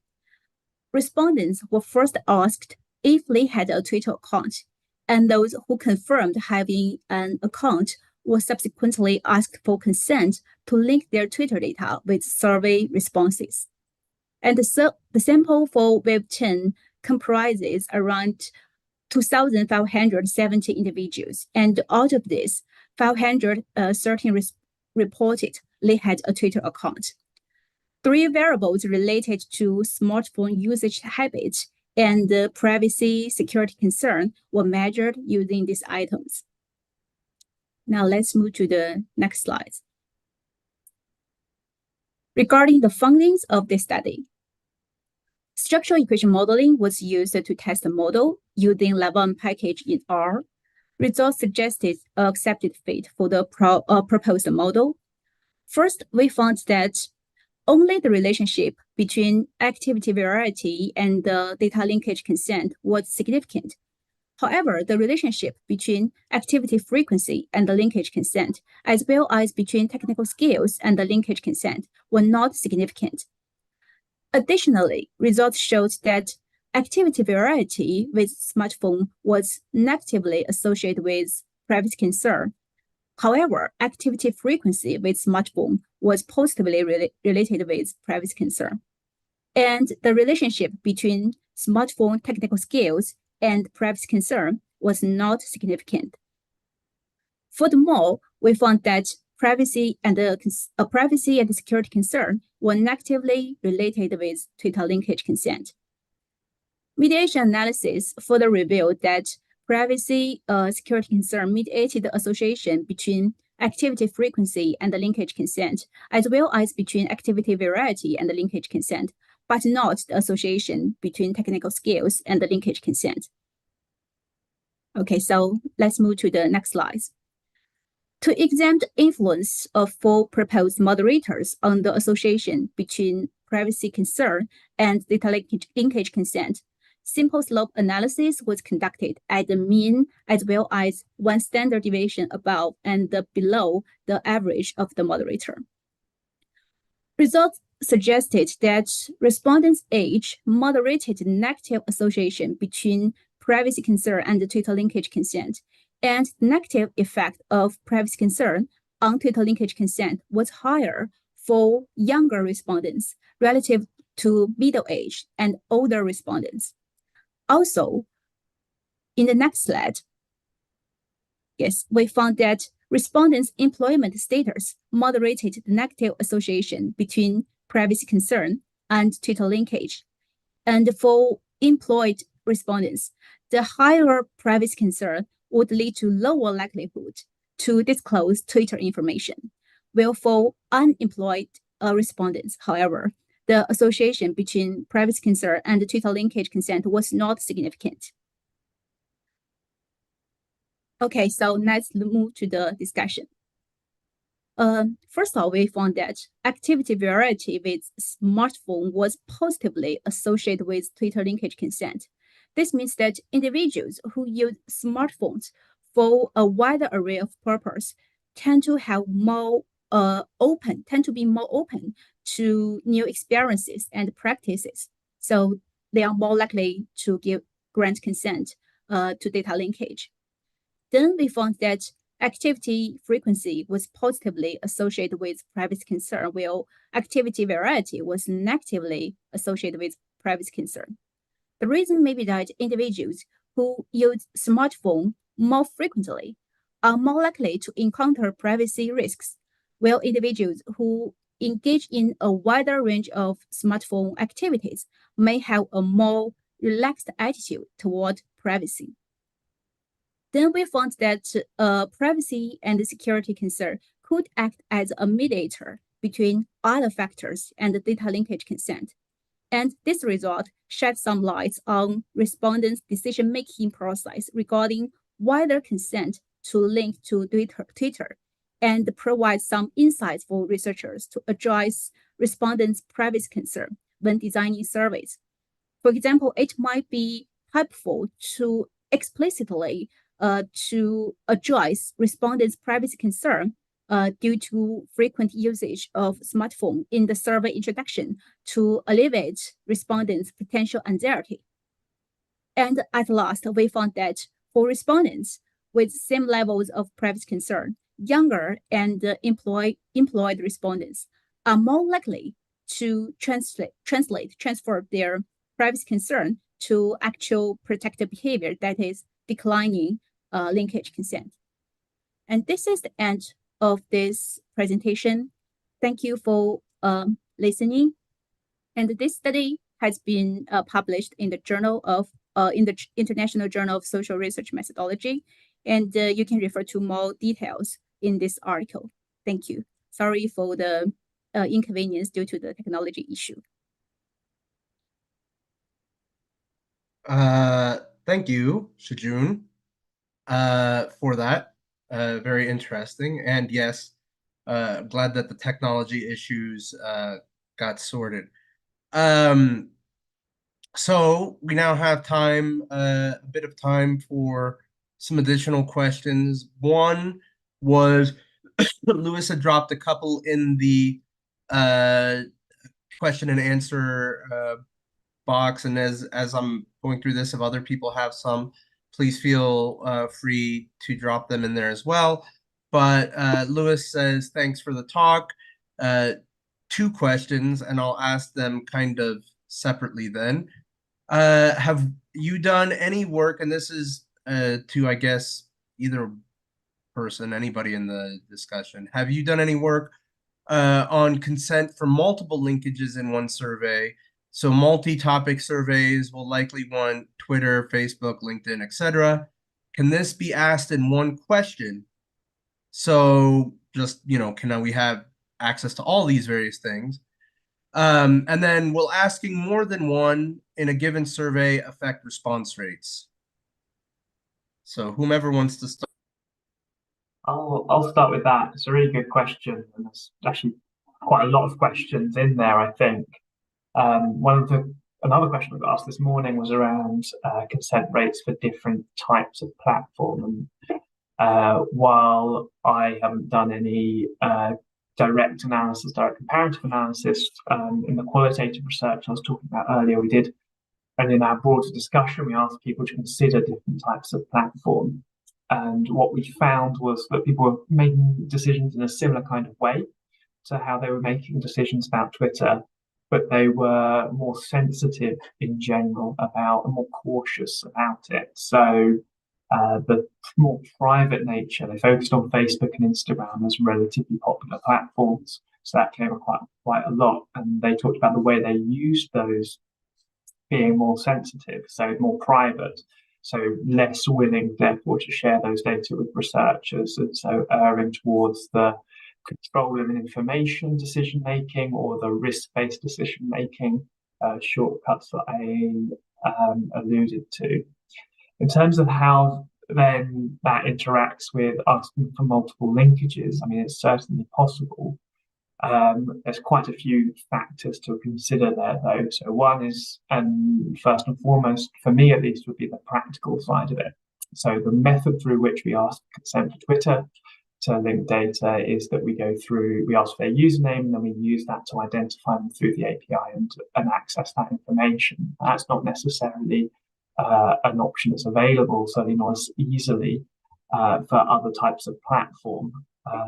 Respondents were first asked if they had a Twitter account, and those who confirmed having an account were subsequently asked for consent to link their Twitter data with survey responses. And the sample for Wave 10 comprises around 2,570 individuals, and out of this, 513 reported they had a Twitter account. 3 variables related to smartphone usage habits and privacy security concern were measured using these items. Now let's move to the next slide. Regarding the findings of this study, structural equation modeling was used to test the model using level 1 package in R. Results suggested an accepted fit for the proposed model. First, we found that only the relationship between activity variety and the data linkage consent was significant. However, the relationship between activity frequency and the linkage consent, as well as between technical skills and the linkage consent, were not significant. Additionally, results showed that activity variety with smartphone was negatively associated with privacy concern. However, activity frequency with smartphone was positively related with privacy concern. And the relationship between smartphone technical skills and privacy concern was not significant. Furthermore, we found that privacy and security concern were negatively related with Twitter linkage consent. Mediation analysis further revealed that privacy security concern mediated the association between activity frequency and the linkage consent, as well as between activity variety and the linkage consent, but not the association between technical skills and the linkage consent. Okay, so let's move to the next slide. To examine the influence of 4 proposed moderators on the association between privacy concern and data linkage consent, simple slope analysis was conducted at the mean as well as 1 standard deviation above and below the average of the moderator. Results suggested that respondents' age moderated the negative association between privacy concern and the Twitter linkage consent, and the negative effect of privacy concern on Twitter linkage consent was higher for younger respondents relative to middle-aged and older respondents. Also, in the next slide, yes, we found that respondents' employment status moderated the negative association between privacy concern and Twitter linkage. And for employed respondents, the higher privacy concern would lead to lower likelihood to disclose Twitter information, while for unemployed respondents, however, the association between privacy concern and the Twitter linkage consent was not significant. Okay, so let's move to the discussion. First of all, we found that activity variety with smartphone was positively associated with Twitter linkage consent. This means that individuals who use smartphones for a wider array of purposes tend to be more open to new experiences and practices. So they are more likely to grant consent to data linkage. Then we found that activity frequency was positively associated with privacy concern, while activity variety was negatively associated with privacy concern. The reason may be that individuals who use smartphone more frequently are more likely to encounter privacy risks, while individuals who engage in a wider range of smartphone activities may have a more relaxed attitude toward privacy. Then we found that privacy and security concern could act as a mediator between other factors and data linkage consent. And this result shed some light on respondents' decision-making process regarding whether consent to link to Twitter and provide some insights for researchers to address respondents' privacy concern when designing surveys. For example, it might be helpful to explicitly to address respondents' privacy concern due to frequent usage of smartphone in the survey introduction to alleviate respondents' potential anxiety. And at last, we found that for respondents with same levels of privacy concern, younger and employed respondents are more likely to transfer their privacy concern to actual protected behavior, that is declining linkage consent. And this is the end of this presentation. Thank you for listening. And this study has been published in the International Journal of Social Research Methodology, and you can refer to more details in this article. Thank you. Sorry for the inconvenience due to the technology issue. Thank you, Shijun, for that. Very interesting. And yes, glad that the technology issues got sorted. So we now have time, a bit of time for some additional questions. One was Lewis had dropped a couple in the question and answer box, and as I'm going through this, if other people have some, please feel free to drop them in there as well. But Lewis says, thanks for the talk. Two questions, and I'll ask them kind of separately then. Have you done any work, and this is to, I guess, either person, anybody in the discussion, have you done any work on consent for multiple linkages in one survey? So multi-topic surveys will likely want Twitter, Facebook, LinkedIn, etc. Can this be asked in one question? So just, can we have access to all these various things? And then will asking more than one in a given survey affect response rates? So whomever wants to start. I'll start with that. It's a really good question, and there's actually quite a lot of questions in there, I think. Another question we got asked this morning was around consent rates for different types of platform. And while I haven't done any direct comparative analysis in the qualitative research I was talking about earlier, we did, and in our broader discussion, we asked people to consider different types of platform. And what we found was that people were making decisions in a similar kind of way to how they were making decisions about Twitter, but they were more sensitive in general about and more cautious about it. So the more private nature, they focused on Facebook and Instagram as relatively popular platforms. So that came up quite a lot. And they talked about the way they used those being more sensitive, so more private, so less willing, therefore, to share those data with researchers, and so erring towards the control of information decision-making or the risk-based decision-making shortcuts that I alluded to. In terms of how then that interacts with asking for multiple linkages, I mean, it's certainly possible. There's quite a few factors to consider there, though. So one is, and first and foremost, for me at least, would be the practical side of it. So the method through which we ask consent to Twitter to link data is that we ask for their username, and then we use that to identify them through the API and access that information. That's not necessarily an option that's available, certainly not as easily for other types of platform.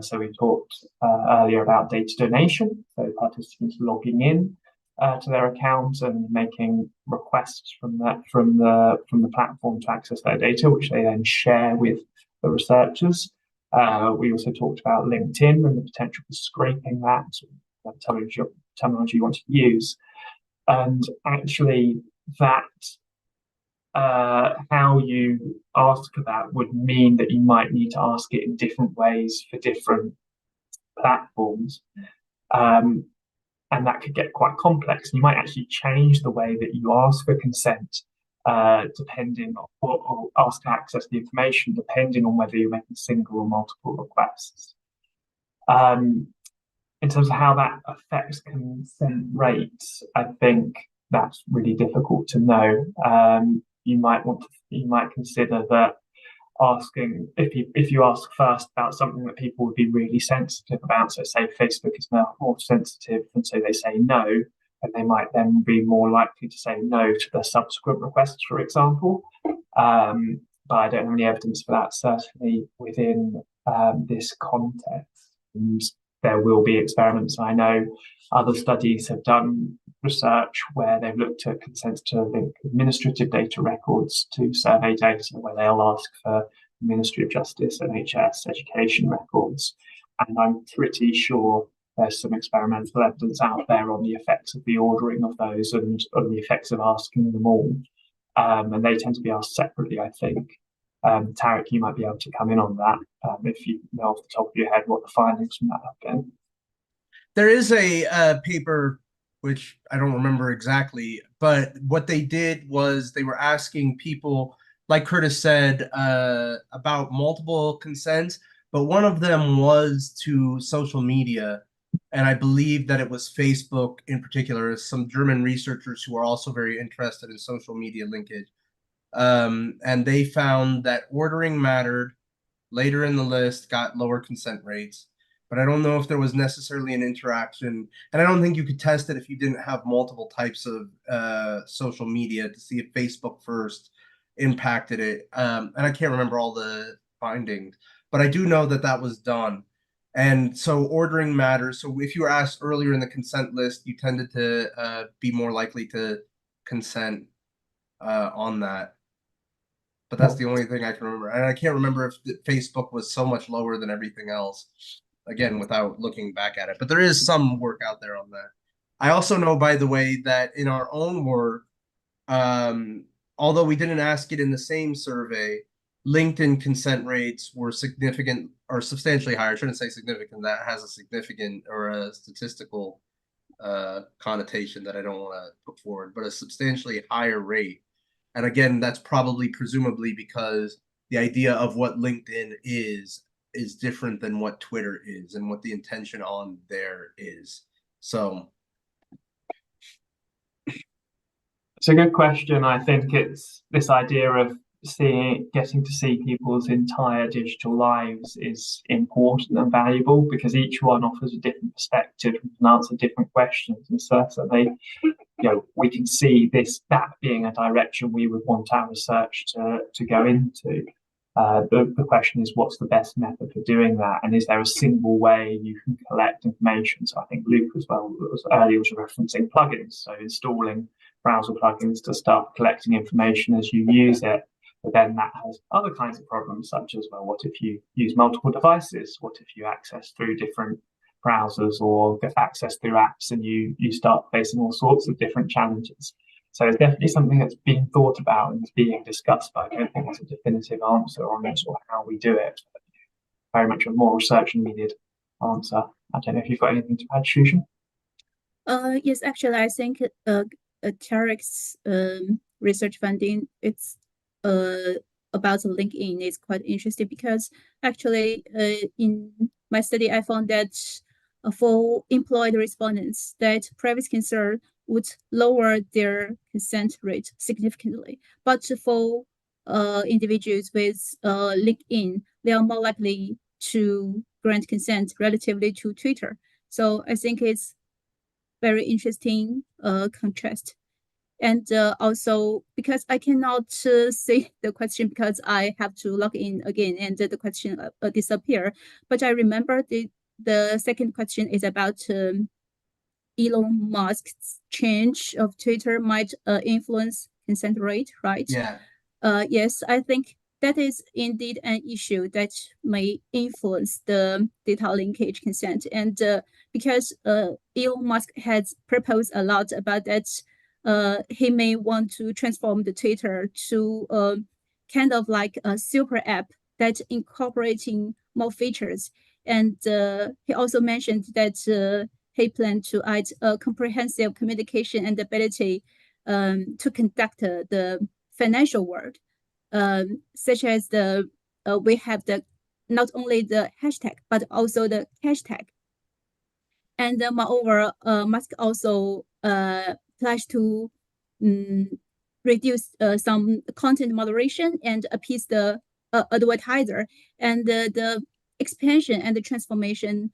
So we talked earlier about data donation, so participants logging in to their account and making requests from the platform to access their data, which they then share with the researchers. We also talked about LinkedIn and the potential for scraping that, terminology you want to use. And actually, that how you ask for that would mean that you might need to ask it in different ways for different platforms. And that could get quite complex. You might actually change the way that you ask for consent, depending on, or ask to access the information, depending on whether you're making single or multiple requests. In terms of how that affects consent rates, I think that's really difficult to know. You might consider that asking, if you ask first about something that people would be really sensitive about, so say Facebook is now more sensitive, and so they say no, and they might then be more likely to say no to the subsequent requests, for example. But I don't have any evidence for that, certainly within this context. And there will be experiments. I know other studies have done research where they've looked at consent to link administrative data records to survey data, where they'll ask for Ministry of Justice, NHS, education records. And I'm pretty sure there's some experimental evidence out there on the effects of the ordering of those and on the effects of asking them all. And they tend to be asked separately, I think. Tarek, you might be able to come in on that if you know off the top of your head what the findings from that have been. There is a paper, which I don't remember exactly, but what they did was they were asking people, like Curtis said, about multiple consents, but one of them was to social media. And I believe that it was Facebook in particular, some German researchers who are also very interested in social media linkage. And they found that ordering mattered, later in the list got lower consent rates, but I don't know if there was necessarily an interaction. And I don't think you could test it if you didn't have multiple types of social media to see if Facebook first impacted it. And I can't remember all the findings, but I do know that that was done. And so ordering matters. So if you were asked earlier in the consent list, you tended to be more likely to consent on that. But that's the only thing I can remember. And I can't remember if Facebook was so much lower than everything else, again, without looking back at it. But there is some work out there on that. I also know, by the way, that in our own work, although we didn't ask it in the same survey, LinkedIn consent rates were significant or substantially higher. I shouldn't say significant. That has a significant or a statistical connotation that I don't want to put forward, but a substantially higher rate. And again, that's probably presumably because the idea of what LinkedIn is different than what Twitter is and what the intention on there is. So it's a good question. I think it's this idea of getting to see people's entire digital lives is important and valuable because each one offers a different perspective and can answer different questions. And certainly, we can see that being a direction we would want our research to go into. The question is, what's the best method for doing that? And is there a single way you can collect information? So I think Luke as well was earlier was referencing plugins. So installing browser plugins to start collecting information as you use it. But then that has other kinds of problems, such as, well, what if you use multiple devices? What if you access through different browsers or get access through apps and you start facing all sorts of different challenges? So it's definitely something that's being thought about and is being discussed, but I don't think there's a definitive answer on it or how we do it. Very much a more research needed answer. I don't know if you've got anything to add, Shushan? Yes, actually, I think Tarek's research funding, it's about the LinkedIn is quite interesting because actually in my study, I found that for employed respondents, that privacy concern would lower their consent rate significantly. But for individuals with LinkedIn, they are more likely to grant consent relatively to Twitter. So I think it's very interesting contrast. And also, because I cannot see the question because I have to log in again and the question disappear. But I remember the second question is about Elon Musk's change of Twitter might influence consent rate, right? yeah. Yes, I think that is indeed an issue that may influence the data linkage consent. And because Elon Musk has proposed a lot about that, he may want to transform the Twitter to kind of like a super app that incorporating more features. And he also mentioned that he planned to add a comprehensive communication and ability to conduct the financial world, such as we have the not only the hashtag but also the hashtag. And moreover, Musk also pledged to reduce some content moderation and appease the advertiser. And the expansion and the transformation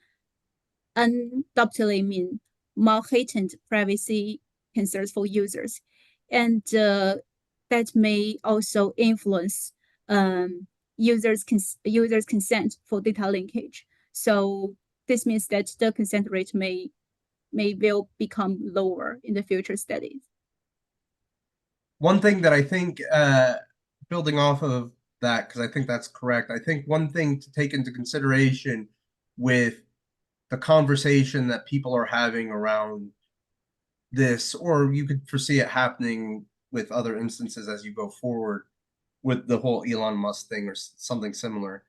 undoubtedly mean more heightened privacy concerns for users. And that may also influence users' consent for data linkage. So this means that the consent rate will become lower in the future studies. One thing that I think, building off of that, because I think that's correct, I think one thing to take into consideration with the conversation that people are having around this, or you could foresee it happening with other instances as you go forward with the whole Elon Musk thing or something similar,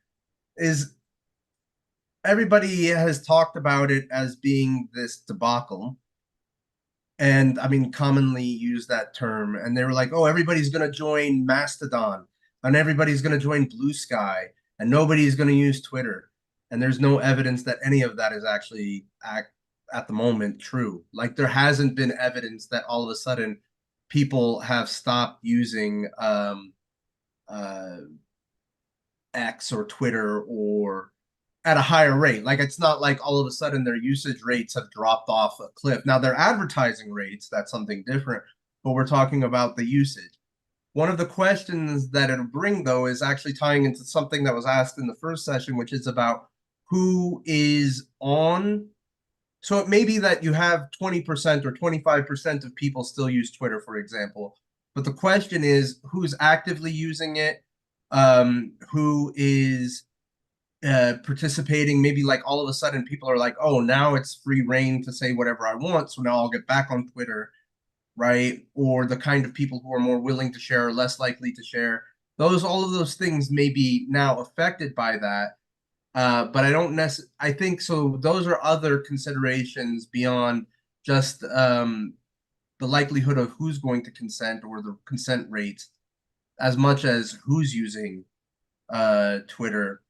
is everybody has talked about it as being this debacle. And I mean, commonly use that term. And they were like, oh, everybody's going to join Mastodon and everybody's going to join Blue Sky and nobody's going to use Twitter. And there's no evidence that any of that is actually at the moment true. Like there hasn't been evidence that all of a sudden people have stopped using X or Twitter or at a higher rate. Like it's not like all of a sudden their usage rates have dropped off a cliff. Now their advertising rates, that's something different, but we're talking about the usage. One of the questions that it'll bring though is actually tying into something that was asked in the first session, which is about who is on. So it may be that you have 20% or 25% of people still use Twitter, for example. But the question is who's actively using it, who is participating. Maybe like all of a sudden people are like, oh, now it's free reign to say whatever I want, so now I'll get back on Twitter, right? Or the kind of people who are more willing to share, less likely to share. All of those things may be now affected by that. But I don't I think so. Those are other considerations beyond just the likelihood of who's going to consent or the consent rate, as much as who's using Twitter.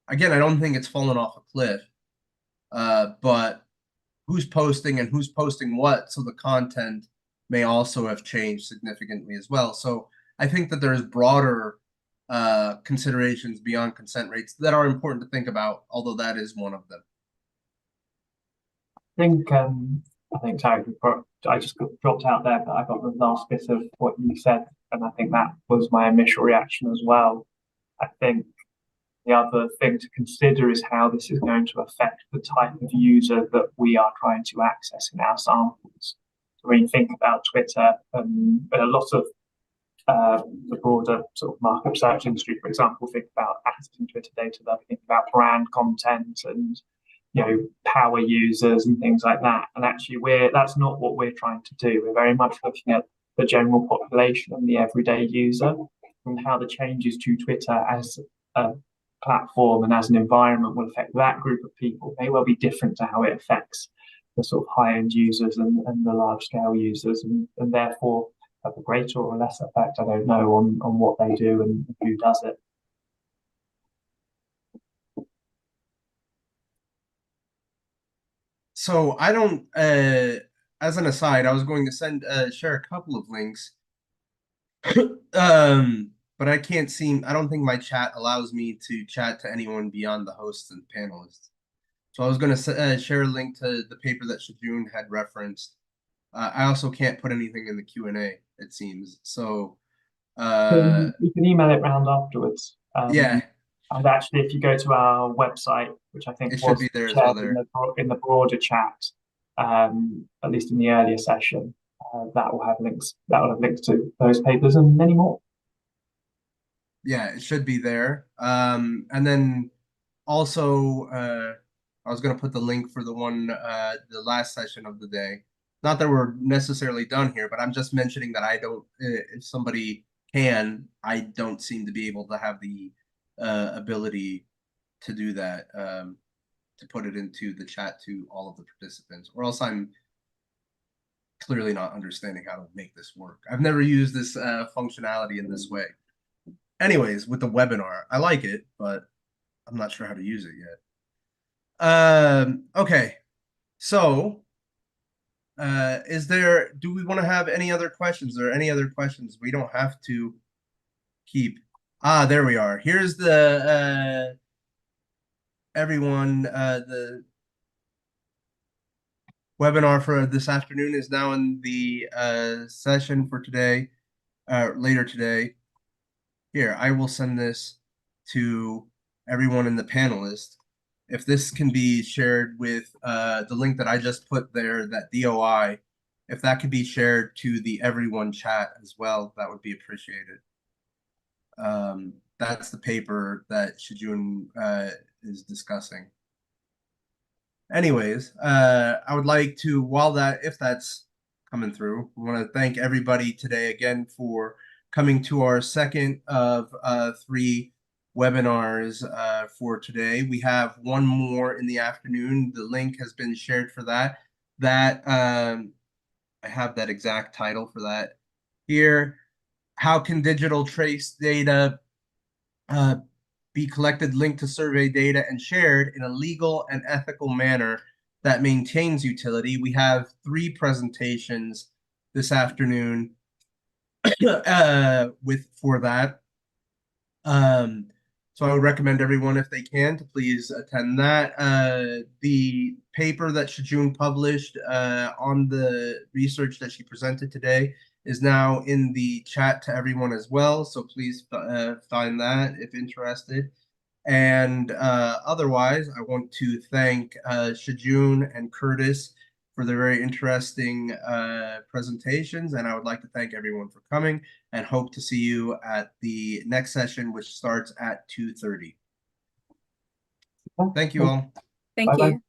Again, I don't think it's fallen off a cliff, but who's posting and who's posting what, so the content may also have changed significantly as well. So I think that there's broader considerations beyond consent rates that are important to think about, although that is one of them. I think sorry, I just got dropped out there, but I got the last bit of what you said, and I think that was my initial reaction as well. I think the other thing to consider is how this is going to affect the type of user that we are trying to access in our samples. So when you think about Twitter, and a lot of the broader sort of market research industry, for example, think about accessing Twitter data, they think about brand content and power users and things like that. And actually, that's not what we're trying to do. We're very much looking at the general population and the everyday user, and how the changes to Twitter as a platform and as an environment will affect that group of people. May well be different to how it affects the sort of high-end users and the large-scale users, and therefore have a greater or less effect, I don't know, on what they do and who does it. So I don't, as an aside, I was going to share a couple of links, but I don't think my chat allows me to chat to anyone beyond the hosts and panelists. So I was going to share a link to the paper that Shajun had referenced. I also can't put anything in the Q&A, it seems. So you can email it round afterwards. Yeah. And actually, if you go to our website, which I think it should be there as well there. In the broader chat, at least in the earlier session, that will have links. That will have links to those papers and many more. Yeah, it should be there. And then also, I was gonna put the link for the one, the last session of the day. Not that we're necessarily done here, but I'm just mentioning that I don't, if somebody can, I don't seem to be able to have the ability to do that, to put it into the chat to all of the participants, or else I'm clearly not understanding how to make this work. I've never used this functionality in this way. Anyways, with the webinar, I like it, but I'm not sure how to use it yet. Okay, so do we want to have any other questions or any other questions? We don't have to keep. There we are. Here's the everyone, the webinar for this afternoon is now in the session for today, later today. Here, I will send this to everyone in the panelist. If this can be shared with the link that I just put there, that DOI, if that could be shared to the everyone chat as well, that would be appreciated. That's the paper that Shijun is discussing. Anyways, I would like to, if that's coming through, I want to thank everybody today again for coming to our second of 3 webinars for today. We have one more in the afternoon. The link has been shared for that. I have that exact title for that here. How can digital trace data be collected, linked to survey data, and shared in a legal and ethical manner that maintains utility? We have 3 presentations this afternoon for that. So I would recommend everyone, if they can, to please attend that. The paper that Shijun published on the research that she presented today is now in the chat to everyone as well. So please find that if interested. And otherwise, I want to thank Shijun and Curtis for their very interesting presentations. And I would like to thank everyone for coming and hope to see you at the next session, which starts at 2:30. Thank you all. Thank you.